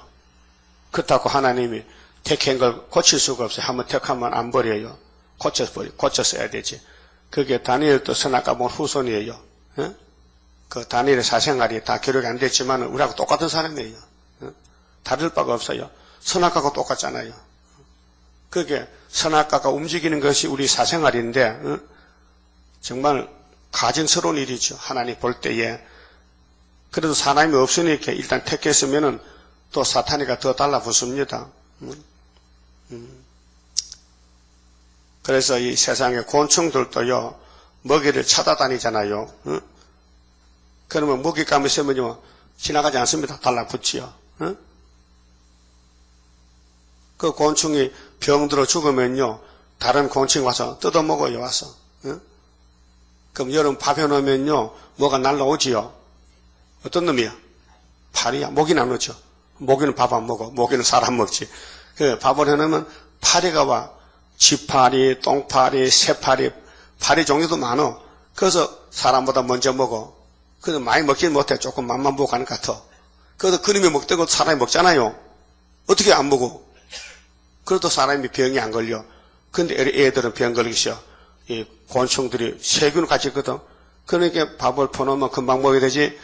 그렇다고 하나님이 택한 걸 고칠 수가 없어요. 한번 택하면 안 버려요. 고쳐서야 되지. 그게 다니엘도 선악가본 후손이에요. 그 다니엘의 사생활이 다 기록이 안 됐지만 우리하고 똑같은 사람이에요. 다를 바가 없어요. 선악가가 똑같잖아요. 그게 선악가가 움직이는 것이 우리 사생활인데 정말 가증스러운 일이죠. 하나님 볼 때에. 그래도 사람이 없으니까 일단 택했으면은 또 사탄이가 더 달라붙습니다. 그래서 이 세상의 곤충들도요, 먹이를 찾아다니잖아요. 그러면 먹잇감이 있으면요, 지나가지 않습니다. 달라붙지요. 그 곤충이 병들어 죽으면요, 다른 곤충이 와서 뜯어먹어요, 와서. 그럼 여러분 밥 해놓으면요, 뭐가 날라오지요? 어떤 놈이야? 파리야. 모기는 안 오죠. 모기는 밥 안 먹어. 모기는 사람 먹지. 그 밥을 해놓으면 파리가 와. 쥐파리, 똥파리, 새파리, 파리 종류도 많어. 그래서 사람보다 먼저 먹어. 그래서 많이 먹지는 못해. 조금 맛만 보고 가는 것 같아. 그래서 그놈이 먹던 거 사람이 먹잖아요. 어떻게 안 먹어? 그래도 사람이 병이 안 걸려. 근데 애들은 병 걸리기 싫어. 이 곤충들이 세균을 같이 있거든. 그러니까 밥을 퍼놓으면 금방 먹어야 되지.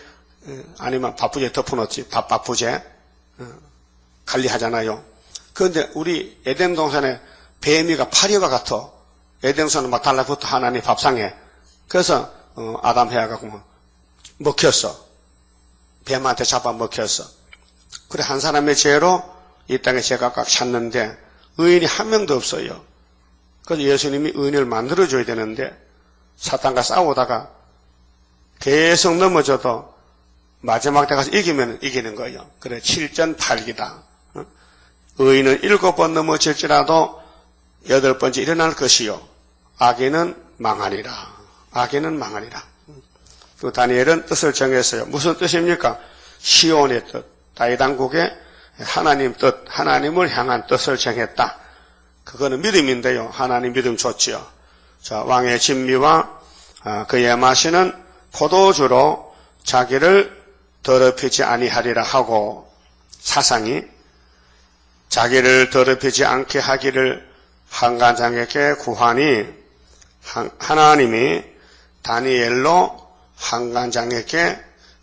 아니면 밥부제 덮어놓지. 밥부제. 관리하잖아요. 그런데 우리 에덴 동산에 뱀이가 파리와 같아. 에덴에서는 막 달라붙어 하나님 밥상에. 그래서 아담 해와가고 먹혔어. 뱀한테 잡아먹혔어. 그래 한 사람의 죄로 이 땅에 죄가 꽉 찼는데 의인이 한 명도 없어요. 그래서 예수님이 의인을 만들어줘야 되는데 사탄과 싸우다가 계속 넘어져도 마지막 때 가서 이기면 이기는 거예요. 그래 7전 8기다. 의인은 7번 넘어질지라도 8번째 일어날 것이요 악인은 망하리라. 악인은 망하리라. 그 다니엘은 뜻을 정했어요. 무슨 뜻입니까? 시온의 뜻, 다윗왕국의 하나님 뜻, 하나님을 향한 뜻을 정했다. 그거는 믿음인데요. 하나님 믿음 좋지요. 자, 왕의 진미와 그의 마시는 포도주로 자기를 더럽히지 아니하리라 하고 사상이 자기를 더럽히지 않게 하기를 한간장에게 구하니 하나님이 다니엘로 한간장에게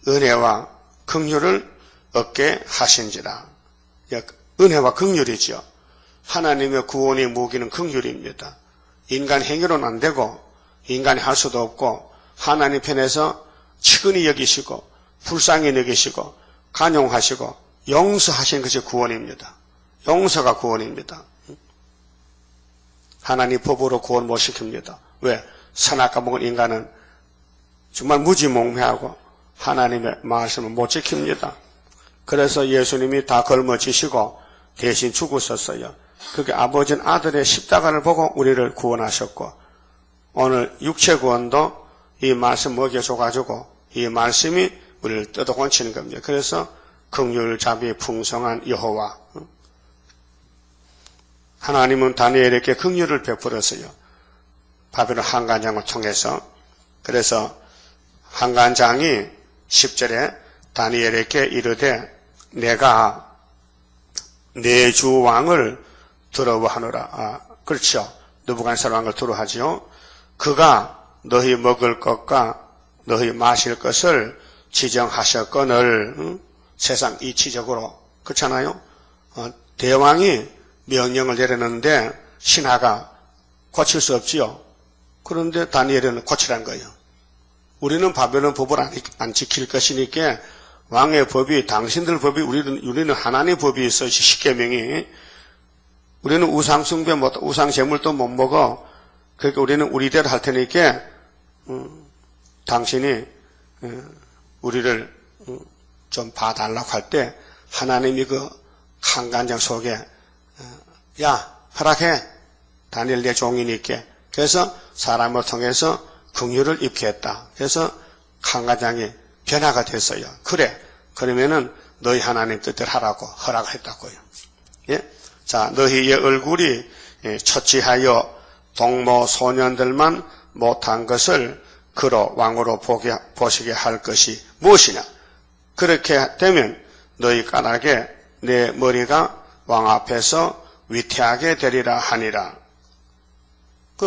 은혜와 긍휼을 얻게 하신지라. 은혜와 긍휼이지요. 하나님의 구원의 무기는 긍휼입니다. 인간 행위로는 안 되고 인간이 할 수도 없고 하나님 편에서 측은히 여기시고 불쌍히 여기시고 간용하시고 용서하신 것이 구원입니다. 용서가 구원입니다. 하나님 법으로 구원 못 시킵니다. 왜? 선악과 먹은 인간은 정말 무지몽매하고 하나님의 말씀을 못 지킵니다. 그래서 예수님이 다 걸머지시고 대신 죽으셨어요. 그게 아버지는 아들의 십자가를 보고 우리를 구원하셨고 오늘 육체 구원도 이 말씀 먹여줘가지고 이 말씀이 우리를 뜯어 고치는 겁니다. 그래서 긍휼자비 풍성한 여호와 하나님은 다니엘에게 긍휼을 베풀었어요. 바벨론 한간장을 통해서. 그래서 한간장이 10절에 다니엘에게 이르되 내가 내 주 왕을 두려워하노라. 그렇죠. 느부갓네살 왕을 두려워하지요. 그가 너희 먹을 것과 너희 마실 것을 지정하셨거늘 세상 이치적으로 그렇잖아요. 대왕이 명령을 내렸는데 신하가 고칠 수 없지요. 그런데 다니엘은 고치란 거예요. 우리는 바벨론 법을 안 지킬 것이니까 왕의 법이 당신들 법이 우리는 하나님의 법이 있어. 십계명이 우리는 우상 숭배 우상 제물도 못 먹어. 그러니까 우리는 우리대로 할 테니까 당신이 우리를 좀 봐달라고 할 때 하나님이 그 한간장 속에 야 허락해 다니엘 내 종이니까 그래서 사람을 통해서 긍휼을 입게 했다. 그래서 한간장이 변화가 됐어요. 그래 그러면은 너희 하나님 뜻대로 하라고 허락했다고요. 예? 자 너희의 얼굴이 처치하여 동무 소년들만 못한 것을 그로 왕으로 보시게 할 것이 무엇이냐. 그렇게 되면 너희 까닭에 내 머리가 왕 앞에서 위태하게 되리라 하니라. 그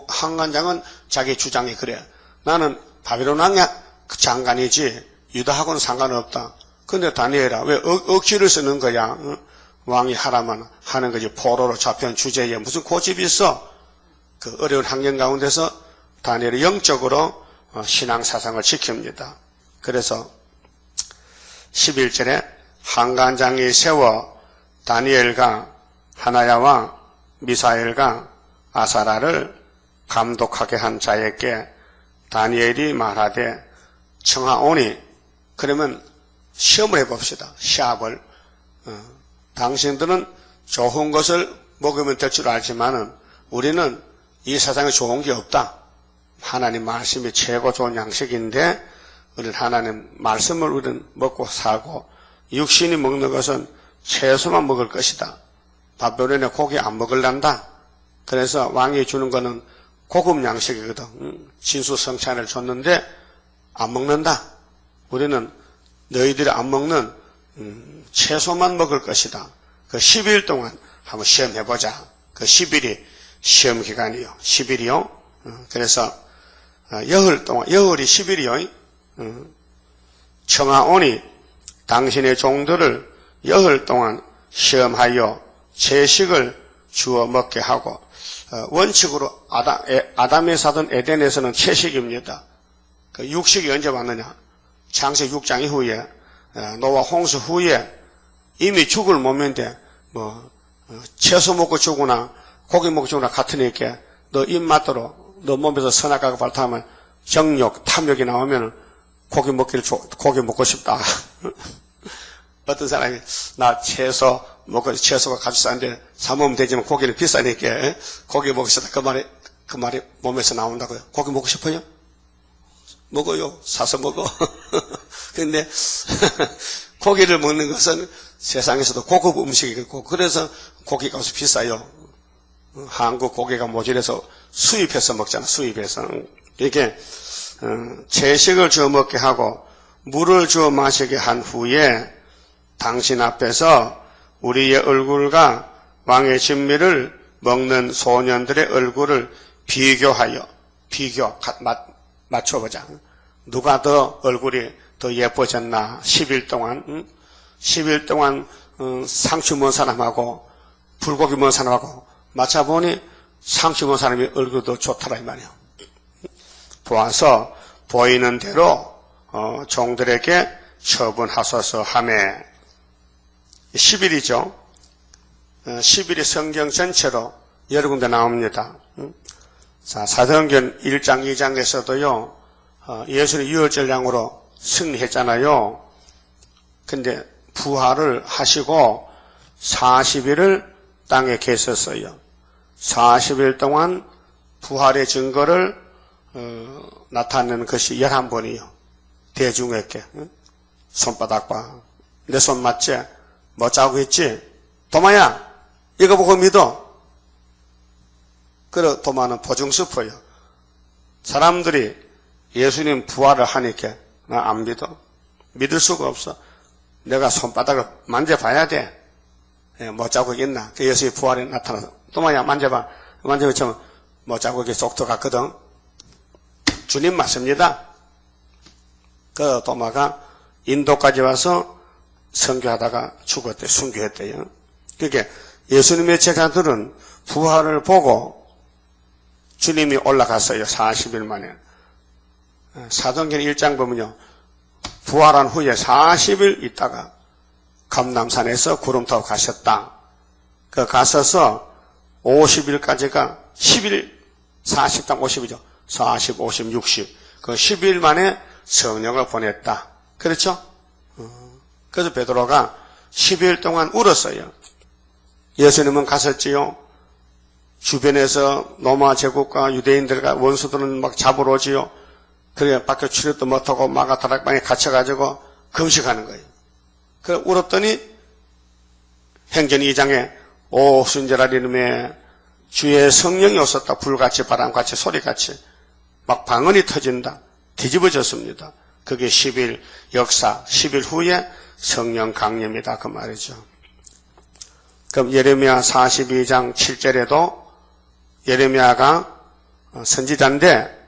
한간장은 자기 주장이 그래. 나는 바벨론 왕의 장관이지 유다하고는 상관없다. 근데 다니엘아 왜 억지를 쓰는 거야? 응? 왕이 하라면 하는 거지. 포로로 잡혀온 주제에 무슨 고집이 있어? 그 어려운 환경 가운데서 다니엘이 영적으로 신앙사상을 지킵니다. 그래서 11절에 한간장이 세워 다니엘과 하나야와 미사엘과 아사라를 감독하게 한 자에게 다니엘이 말하되 청하오니. 그러면 시험을 해봅시다. 시합을. 당신들은 좋은 것을 먹으면 될 줄 알지만은 우리는 이 세상에 좋은 게 없다. 하나님 말씀이 최고 좋은 양식인데 우리는 하나님 말씀을 우리는 먹고 살고 육신이 먹는 것은 채소만 먹을 것이다. 바벨론에 고기 안 먹을란다. 그래서 왕이 주는 거는 고급 양식이거든. 진수성찬을 줬는데 안 먹는다. 우리는 너희들이 안 먹는 채소만 먹을 것이다. 그 10일 동안 한번 시험해보자. 그 10일이 시험 기간이요. 10일이요. 그래서 여흘 동안, 여흘이 10일이요. 청하오니 당신의 종들을 여흘 동안 시험하여 채식을 주어 먹게 하고 원칙으로 아담에서 하던 에덴에서는 채식입니다. 그 육식이 언제 왔느냐? 창세기 6장 이후에 노아 홍수 후에 이미 죽을 몸인데 채소 먹고 죽으나 고기 먹고 죽으나 같으니까 너 입맛대로 너 몸에서 선악과가 발탕하면 정욕, 탐욕이 나오면 고기 먹고 싶다. 어떤 사람이 나 채소 먹고 채소가 값비싼데 사 먹으면 되지만 고기는 비싸니까 고기 먹고 싶다. 그 말이 몸에서 나온다고요. 고기 먹고 싶어요? 먹어요. 사서 먹어. 근데 고기를 먹는 것은 세상에서도 고급 음식이고 그래서 고기값이 비싸요. 한국 고기가 모자라서 수입해서 먹잖아. 수입해서. 이렇게 채식을 주어 먹게 하고 물을 주어 마시게 한 후에 당신 앞에서 우리의 얼굴과 왕의 진미를 먹는 소년들의 얼굴을 맞춰보자. 누가 더 얼굴이 더 예뻐졌나? 10일 동안 10일 동안 상추 먹은 사람하고 불고기 먹은 사람하고 맞춰보니 상추 먹은 사람이 얼굴이 더 좋더라 이 말이야. 보아서 보이는 대로 종들에게 처분하소서 하매 10일이죠. 10일이 성경 전체로 여러 군데 나옵니다. 자, 사도행전 1장 2장에서도요. 예수는 유월절량으로 승리했잖아요. 근데 부활을 하시고 40일을 땅에 계셨어요. 40일 동안 부활의 증거를 나타내는 것이 11번이요. 대중에게. 손바닥과 내 손 맞지? 뭐 짜고 있지? 도마야 이거 보고 믿어. 그래 도마는 보증스퍼요. 사람들이 예수님 부활을 하니까 나 안 믿어. 믿을 수가 없어. 내가 손바닥을 만져봐야 돼. 뭐 자국이 있나? 그 예수의 부활이 나타나서 도마야 만져봐. 만져보면 뭐 자국이 쏙 들어갔거든. 주님 맞습니다. 그 도마가 인도까지 와서 선교하다가 죽었대. 순교했대요. 그러니까 예수님의 제자들은 부활을 보고 주님이 올라갔어요. 40일 만에. 사도행전 1장 보면요. 부활한 후에 40일 있다가 감람산에서 구름 타고 가셨다. 그 가셔서 50일까지가 10일, 40당 50이죠. 40, 50, 60. 그 10일 만에 성령을 보냈다. 그렇죠? 그래서 베드로가 10일 동안 울었어요. 예수님은 가셨지요. 주변에서 로마 제국과 유대인들과 원수들은 막 잡으러 오지요. 그래 밖에 출입도 못하고 마가 다락방에 갇혀가지고 금식하는 거예요. 그래 울었더니 행전 2장에 오 순절할 이름에 주의 성령이 오셨다. 불같이 바람같이 소리같이 막 방언이 터진다. 뒤집어졌습니다. 그게 10일 역사 10일 후에 성령 강림이다 그 말이죠. 그럼 예레미야 42장 7절에도 예레미야가 선지자인데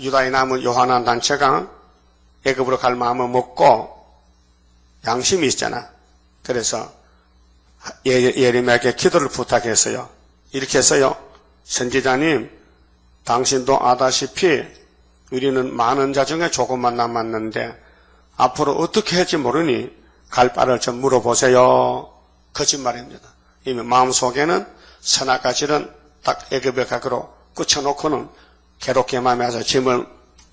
유다에 남은 요한한 단체가 애굽으로 갈 마음을 먹고 양심이 있잖아. 그래서 예레미야에게 기도를 부탁했어요. 이렇게 했어요. 선지자님, 당신도 아다시피 우리는 많은 자 중에 조금만 남았는데 앞으로 어떻게 할지 모르니 갈 바를 좀 물어보세요. 거짓말입니다. 이미 마음속에는 선악과질은 딱 애굽에 가기로 꽂혀놓고는 괴롭게 마음에 와서 짐을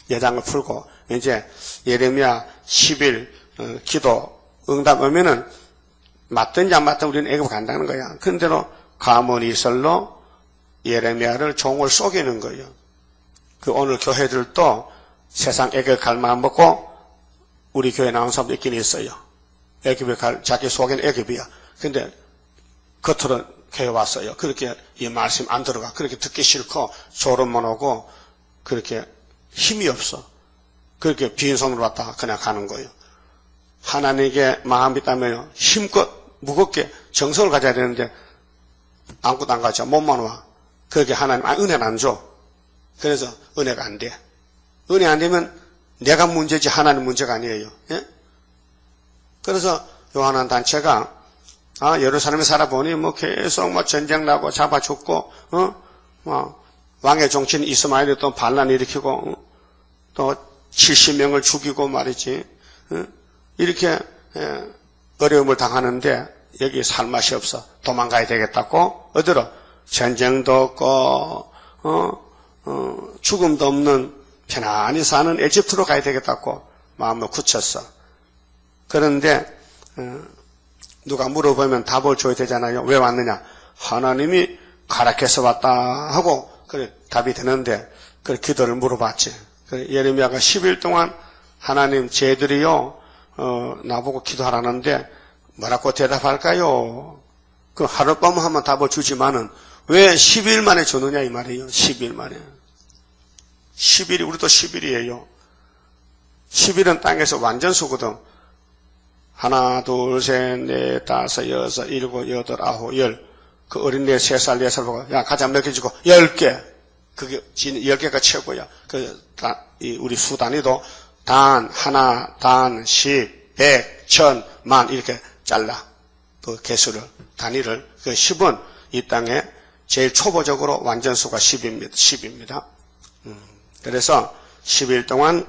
예장을 풀고 이제 예레미야 10일 기도 응답 오면은 맞든지 안 맞든 우리는 애굽 간다는 거야. 그런데로 가문이 설로 예레미야를 종을 속이는 거예요. 그 오늘 교회들도 세상 애굽 갈 마음 먹고 우리 교회 나온 사람도 있긴 있어요. 애굽에 갈 자기 속에는 애굽이야. 근데 겉으로 교회 왔어요. 그렇게 이 말씀 안 들어가. 그렇게 듣기 싫고 소름만 오고 그렇게 힘이 없어. 그렇게 빈손으로 왔다가 그냥 가는 거예요. 하나님께 마음이 있다면 힘껏 무겁게 정성을 가져야 되는데 아무것도 안 가져. 몸만 와. 그렇게 하나님 은혜는 안 줘. 그래서 은혜가 안 돼. 은혜 안 되면 내가 문제지 하나님 문제가 아니에요. 예? 그래서 요한한 단체가 예루살렘에 살아보니 뭐 계속 뭐 전쟁 나고 잡아 죽고 왕의 종친 이스마엘이 또 반란 일으키고 또 70명을 죽이고 말이지. 이렇게 어려움을 당하는데 여기 살 맛이 없어. 도망가야 되겠다고 어디로? 전쟁도 없고 죽음도 없는 편안히 사는 에집트로 가야 되겠다고 마음을 굳혔어. 그런데 누가 물어보면 답을 줘야 되잖아요. 왜 왔느냐? 하나님이 가락해서 왔다 하고 그래 답이 되는데 그 기도를 물어봤지. 예레미야가 10일 동안 하나님 쟤들이요 나보고 기도하라는데 뭐라고 대답할까요? 그 하룻밤 하면 답을 주지만은 왜 10일 만에 주느냐 이 말이에요. 10일 만에. 10일이 우리도 10일이에요. 10일은 땅에서 완전수거든. 하나, 둘, 셋, 넷, 다섯, 여섯, 일곱, 여덟, 아홉, 열. 그 어린애 3살, 4살 보고, 야, 가자, 몇 개 주고, 10개. 그게, 10개가 최고야. 우리 수 단위도 단, 하나, 단, 10, 100, 1000, 만, 이렇게 잘라. 그 개수를, 단위를. 그 10은 이 땅에 제일 초보적으로 완전수가 10입니다. 그래서 10일 동안,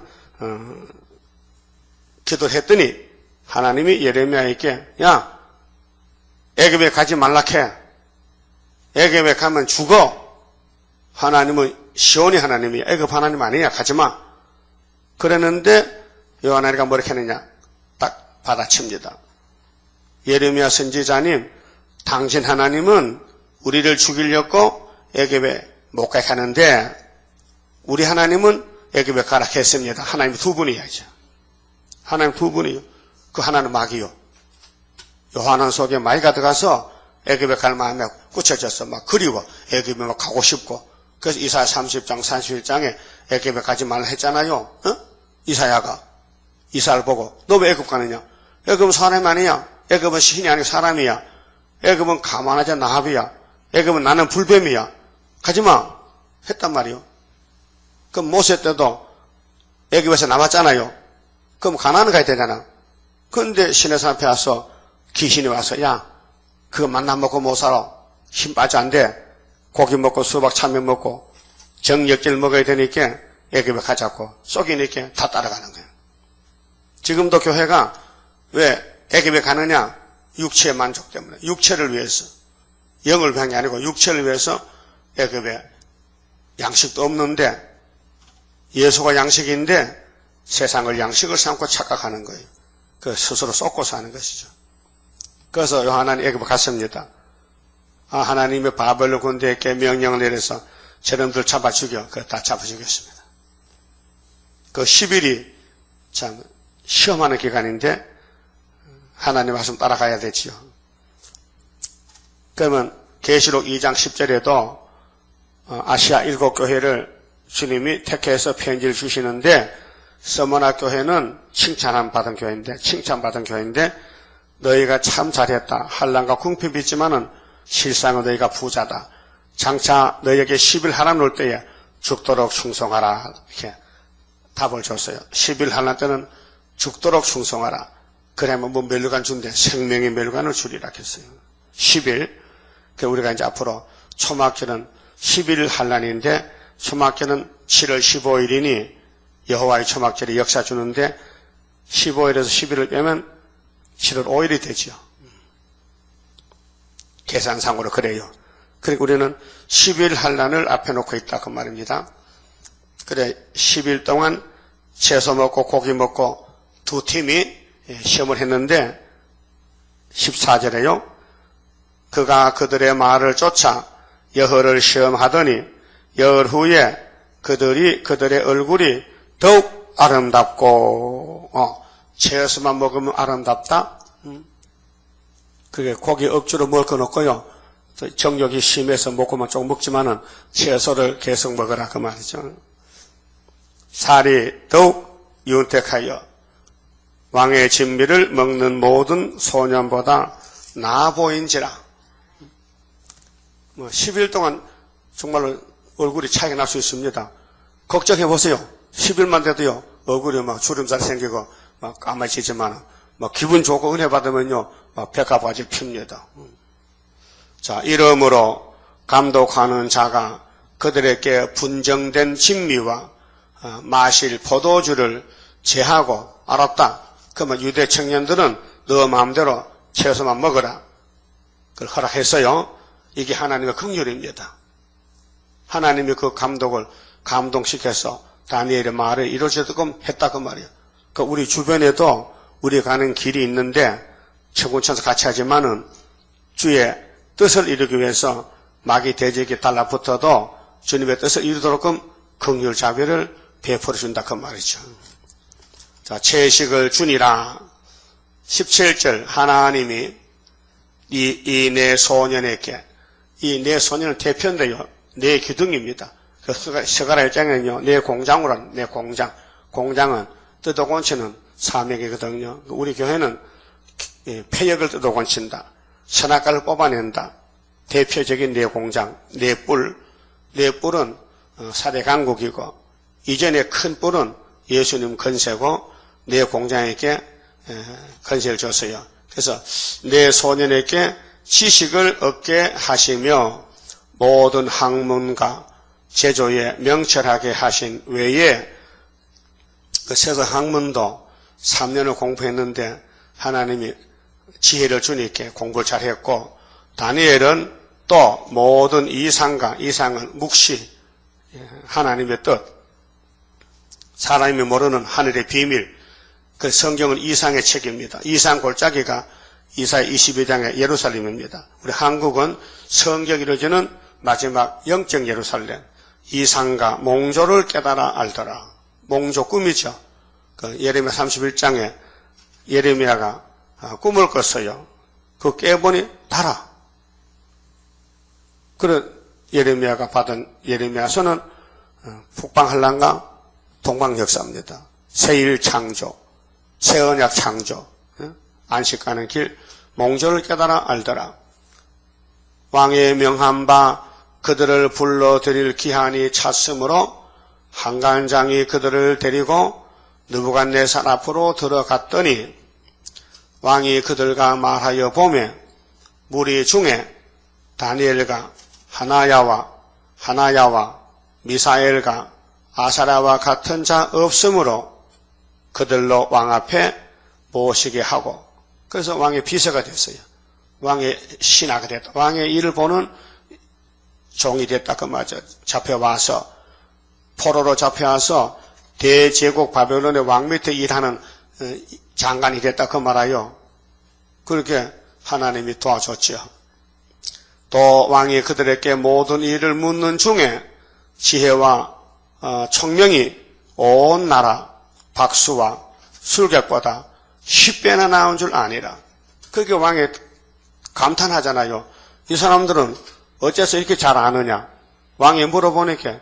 기도를 했더니, 하나님이 예레미야에게 야 애굽에 가지 말라 해. 애굽에 가면 죽어. 하나님은 시온이 하나님이야. 애굽 하나님 아니야. 가지마. 그랬는데 요하나니가 뭐렇게 하느냐. 딱 받아칩니다. 예레미야 선지자님 당신 하나님은 우리를 죽이려고 애굽에 못 가게 하는데 우리 하나님은 애굽에 가라 했습니다. 하나님 두 분이야죠. 하나님 두 분이요. 그 하나는 마귀요. 요한은 속에 마귀가 들어가서 애굽에 갈 마음에 꽂혀졌어. 막 그리워. 애굽에 막 가고 싶고. 그래서 이사야 30장, 31장에 애굽에 가지 말라 했잖아요. 이사야가. 이사를 보고 너 왜 애굽 가느냐? 애굽은 사람이 아니야. 애굽은 신이 아니고 사람이야. 애굽은 가만하자 나합이야. 애굽은 나는 불뱀이야. 가지마. 했단 말이요. 그럼 모세 때도 애굽에서 남았잖아요. 그럼 가나안 가야 되잖아. 그런데 시내산 앞에 와서 귀신이 와서 야 그거 만나 먹고 못 살아. 힘 빠져 안 돼. 고기 먹고 수박 참외 먹고 정력질 먹어야 되니까 애굽에 가자고 쏘기니까 다 따라가는 거예요. 지금도 교회가 왜 애굽에 가느냐? 육체의 만족 때문에. 육체를 위해서. 영을 위한 게 아니고 육체를 위해서 애굽에 양식도 없는데 예수가 양식인데 세상을 양식을 삼고 착각하는 거예요. 그 스스로 쏟고 사는 것이죠. 그래서 요한은 애굽에 갔습니다. 하나님의 바벨론 군대에게 명령을 내려서 저놈들 잡아 죽여. 다 잡아 죽였습니다. 그 10일이 참 시험하는 기간인데 하나님 말씀 따라가야 되지요. 그러면 계시록 2장 10절에도 아시아 7교회를 주님이 택해서 편지를 주시는데 서머나 교회는 칭찬받은 교회인데 너희가 참 잘했다. 환난과 궁핍이 있지만은 실상은 너희가 부자다. 장차 너희에게 10일 환난 올 때에 죽도록 충성하라. 이렇게 답을 줬어요. 10일 환난 때는 죽도록 충성하라. 그러면 뭐 멸류관 준대. 생명의 멸류관을 주리라 했어요. 10일. 우리가 이제 앞으로 초막절은 10일 환난인데 초막절은 7월 15일이니 여호와의 초막절이 역사 주는데 15일에서 10일을 빼면 7월 5일이 되죠. 계산상으로 그래요. 그리고 우리는 10일 환난을 앞에 놓고 있다 그 말입니다. 그래 10일 동안 채소 먹고 고기 먹고 두 팀이 시험을 했는데 14절에요. 그가 그들의 말을 쫓아 여호를 시험하더니 열 후에 그들의 얼굴이 더욱 아름답고 채소만 먹으면 아름답다. 그게 고기 억지로 먹을 건 없고요. 정욕이 심해서 먹고만 조금 먹지만은 채소를 계속 먹으라 그 말이죠. 살이 더욱 윤택하여 왕의 진미를 먹는 모든 소년보다 나아 보인지라. 10일 동안 정말로 얼굴이 차이가 날 수 있습니다. 걱정해 보세요. 10일만 돼도요, 얼굴이 막 주름살 생기고, 막 까마지지만, 막 기분 좋고 은혜 받으면요, 막 백합바지 핍니다. 자, 이러므로 감독하는 자가 그들에게 분정된 진미와 마실 포도주를 제하고 알았다. 그러면 유대 청년들은 너 마음대로 채소만 먹어라. 그걸 허락했어요. 이게 하나님의 긍휼입니다. 하나님이 그 감독을 감동시켜서 다니엘의 말을 이루어지게끔 했다 그 말이에요. 그 우리 주변에도 우리 가는 길이 있는데 천군천사 같이 하지만은 주의 뜻을 이루기 위해서 마귀 대적이 달라붙어도 주님의 뜻을 이루도록끔 긍휼 자비를 베풀어 준다 그 말이죠. 자, 채식을 주니라. 17절 하나님이 이 내 소년에게, 이 내 소년은 대표인데요. 내 기둥입니다. 서가라 1장에는요. 내 공장으로 하는 내 공장. 공장은 뜯어곤치는 사명이거든요. 우리 교회는 폐역을 뜯어곤친다. 선악과를 뽑아낸다. 대표적인 내 공장, 내 뿔. 내 뿔은 사대 강국이고 이전에 큰 뿔은 예수님 건세고 내 공장에게 건세를 줬어요. 그래서 내 소년에게 지식을 얻게 하시며 모든 학문과 제조에 명철하게 하신 외에 그 세상 학문도 3년을 공부했는데 하나님이 지혜를 주니까 공부를 잘했고 다니엘은 또 모든 이상과 이상은 묵시 하나님의 뜻 사람이 모르는 하늘의 비밀 그 성경은 이상의 책입니다. 이상 골짜기가 이사야 22장의 예루살렘입니다. 우리 한국은 성경이 이루어지는 마지막 영적 예루살렘 이상과 몽조를 깨달아 알더라. 몽조 꿈이죠. 그 예레미야 31장에 예레미야가 꿈을 꿨어요. 그 깨보니 달아. 그래 예레미야가 받은 예레미야서는 북방한란과 동방역사입니다. 새일 창조, 새언약 창조, 안식 가는 길, 몽조를 깨달아 알더라. 왕의 명한 바 그들을 불러들일 기한이 찼으므로 한간장이 그들을 데리고 느부갓네살 앞으로 들어갔더니 왕이 그들과 말하여 보매 무리 중에 다니엘과 하나야와 미사엘과 아사랴와 같은 자 없으므로 그들로 왕 앞에 모시게 하고 그래서 왕의 비서가 됐어요. 왕의 신하가 됐다. 왕의 일을 보는 종이 됐다. 그 맞아. 잡혀와서 포로로 잡혀와서 대제국 바벨론의 왕 밑에 일하는 장관이 됐다. 그 말아요. 그렇게 하나님이 도와줬죠. 또 왕이 그들에게 모든 일을 묻는 중에 지혜와 총명이 온 나라 박수와 술객보다 10배나 나온 줄 아니라. 그렇게 왕이 감탄하잖아요. 이 사람들은 어째서 이렇게 잘 아느냐. 왕이 물어보니까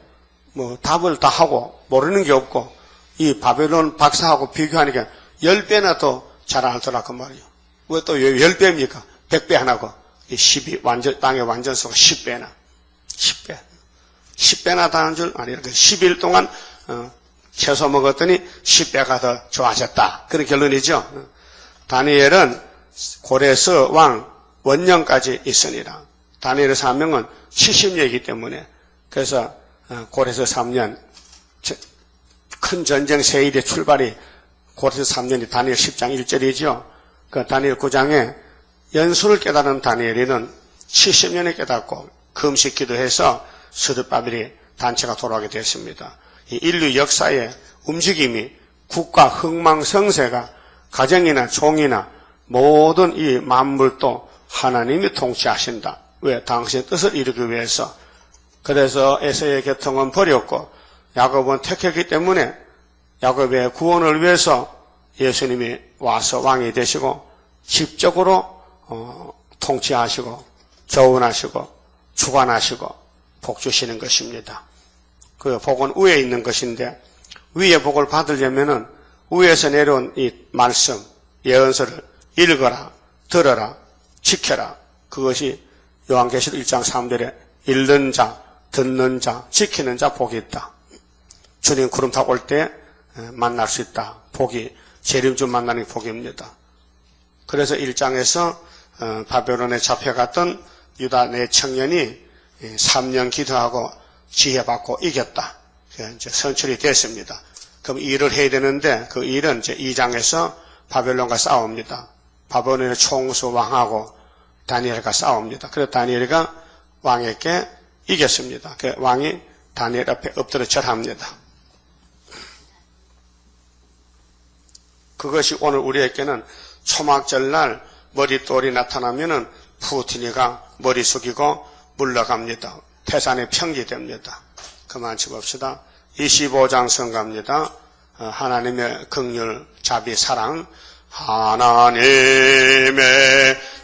답을 다 하고 모르는 게 없고 이 바벨론 박사하고 비교하니까 10배나 더 잘 알더라 그 말이에요. 왜 또 10배입니까? 100배 하나고 10이 땅의 완전수가 10배나 10배나 다는 줄 아니라 10일 동안 채소 먹었더니 10배가 더 좋아졌다. 그런 결론이죠. 다니엘은 고레스 왕 원년까지 있으니라. 다니엘의 사명은 70년이기 때문에 그래서 고레스 3년 큰 전쟁 세일의 출발이 고레스 3년이 다니엘 10장 1절이죠. 그 다니엘 9장에 연수를 깨달은 다니엘이는 70년에 깨닫고 금식 기도해서 스룹바벨이 단체가 돌아가게 됐습니다. 이 인류 역사의 움직임이 국가 흥망성쇠가 가정이나 종이나 모든 이 만물도 하나님이 통치하신다. 왜? 당신의 뜻을 이루기 위해서. 그래서 에서의 계통은 버렸고 야곱은 택했기 때문에 야곱의 구원을 위해서 예수님이 와서 왕이 되시고 직접적으로 통치하시고 조언하시고 주관하시고 복 주시는 것입니다. 그 복은 위에 있는 것인데 위의 복을 받으려면은 위에서 내려온 이 말씀, 예언서를 읽어라, 들어라, 지켜라. 그것이 요한계시록 1장 3절에 읽는 자, 듣는 자, 지키는 자 복이 있다. 주님 구름 타고 올 때 만날 수 있다. 복이 재림주 만나는 복입니다. 그래서 1장에서 바벨론에 잡혀갔던 유다 네 청년이 3년 기도하고 지혜받고 이겼다. 이제 선출이 됐습니다. 그럼 일을 해야 되는데 그 일은 이제 2장에서 바벨론과 싸웁니다. 바벨론의 총수 왕하고 다니엘과 싸웁니다. 그래서 다니엘과 왕에게 이겼습니다. 그 왕이 다니엘 앞에 엎드려 절합니다. 그것이 오늘 우리에게는 초막절날 머릿돌이 나타나면은 푸틴이가 머리 숙이고 물러갑니다. 태산이 평지됩니다. 그만 짚읍시다. 25장 성가입니다. 하나님의 긍휼, 자비, 사랑. 하나님의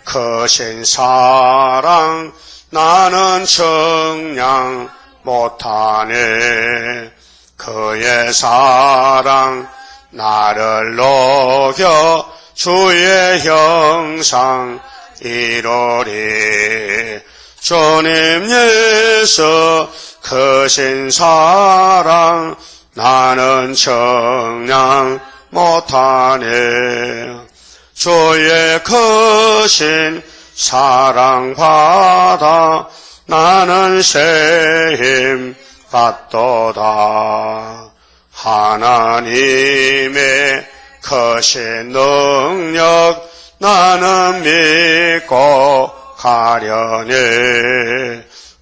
크신 사랑 나는 청량 못하네. 그의 사랑 나를 녹여 주의 형상 이루리. 주님 예수 크신 사랑 나는 청량 못하네. 주의 크신 사랑 받아 나는 새 힘 받도다. 하나님의 크신 능력 나는 믿고 가려네.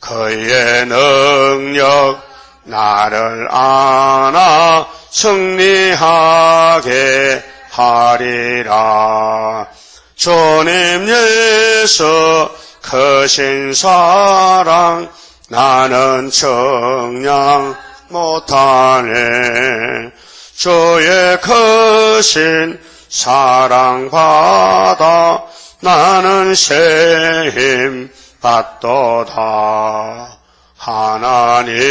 그의 능력 나를 안아 승리하게 하리라. 주님 예수 크신 사랑 나는 청량 못하네. 주의 크신 사랑 받아 나는 새 힘 받도다. 하나님의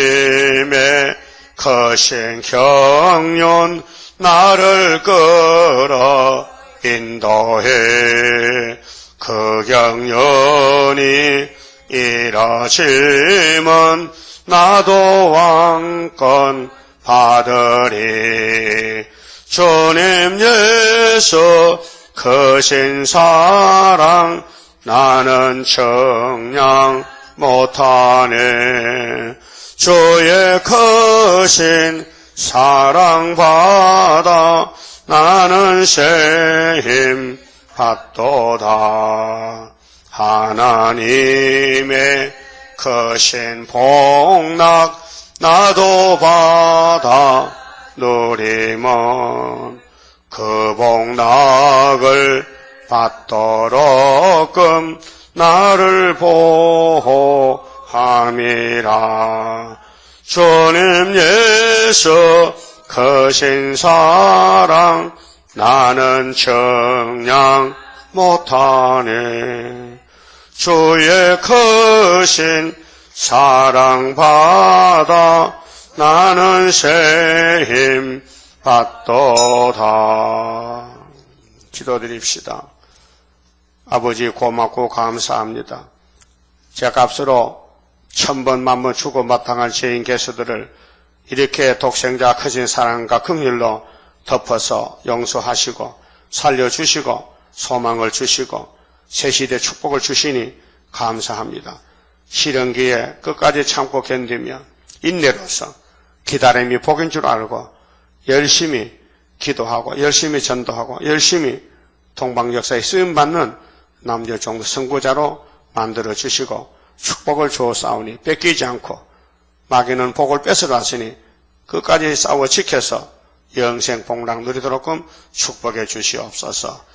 크신 경륜 나를 끌어 인도해. 그 경륜이 이뤄지면 나도 왕권 받으리. 주님 예수 크신 사랑 나는 청량 못하네. 주의 크신 사랑 받아 나는 새 힘 받도다. 하나님의 크신 복락 나도 받아 누리면 그 복락을 받도록끔 나를 보호함이라. 주님 예수 크신 사랑 나는 청량 못하네. 주의 크신 사랑 받아 나는 새 힘 받도다. 기도드립시다. 아버지 고맙고 감사합니다. 죄값으로 1000번 만번 죽어 마땅한 죄인 개수들을 이렇게 독생자 크신 사랑과 긍휼로 덮어서 용서하시고 살려주시고 소망을 주시고 새시대 축복을 주시니 감사합니다. 시련기에 끝까지 참고 견디며 인내로서 기다림이 복인 줄 알고 열심히 기도하고 열심히 전도하고 열심히 동방역사에 쓰임받는 남녀종도 선구자로 만들어주시고 축복을 주었사오니 뺏기지 않고 마귀는 복을 뺏어갔으니 끝까지 싸워 지켜서 영생 복락 누리도록끔 축복해 주시옵소서.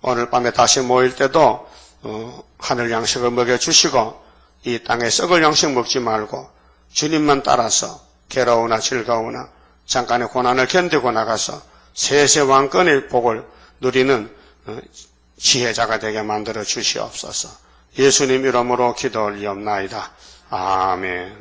오늘 밤에 다시 모일 때도 하늘 양식을 먹여주시고 이 땅에 썩을 양식 먹지 말고 주님만 따라서 괴로우나 즐거우나 잠깐의 고난을 견디고 나가서 세세 왕권의 복을 누리는 지혜자가 되게 만들어 주시옵소서. 예수님 이름으로 기도 올리옵나이다. 아멘.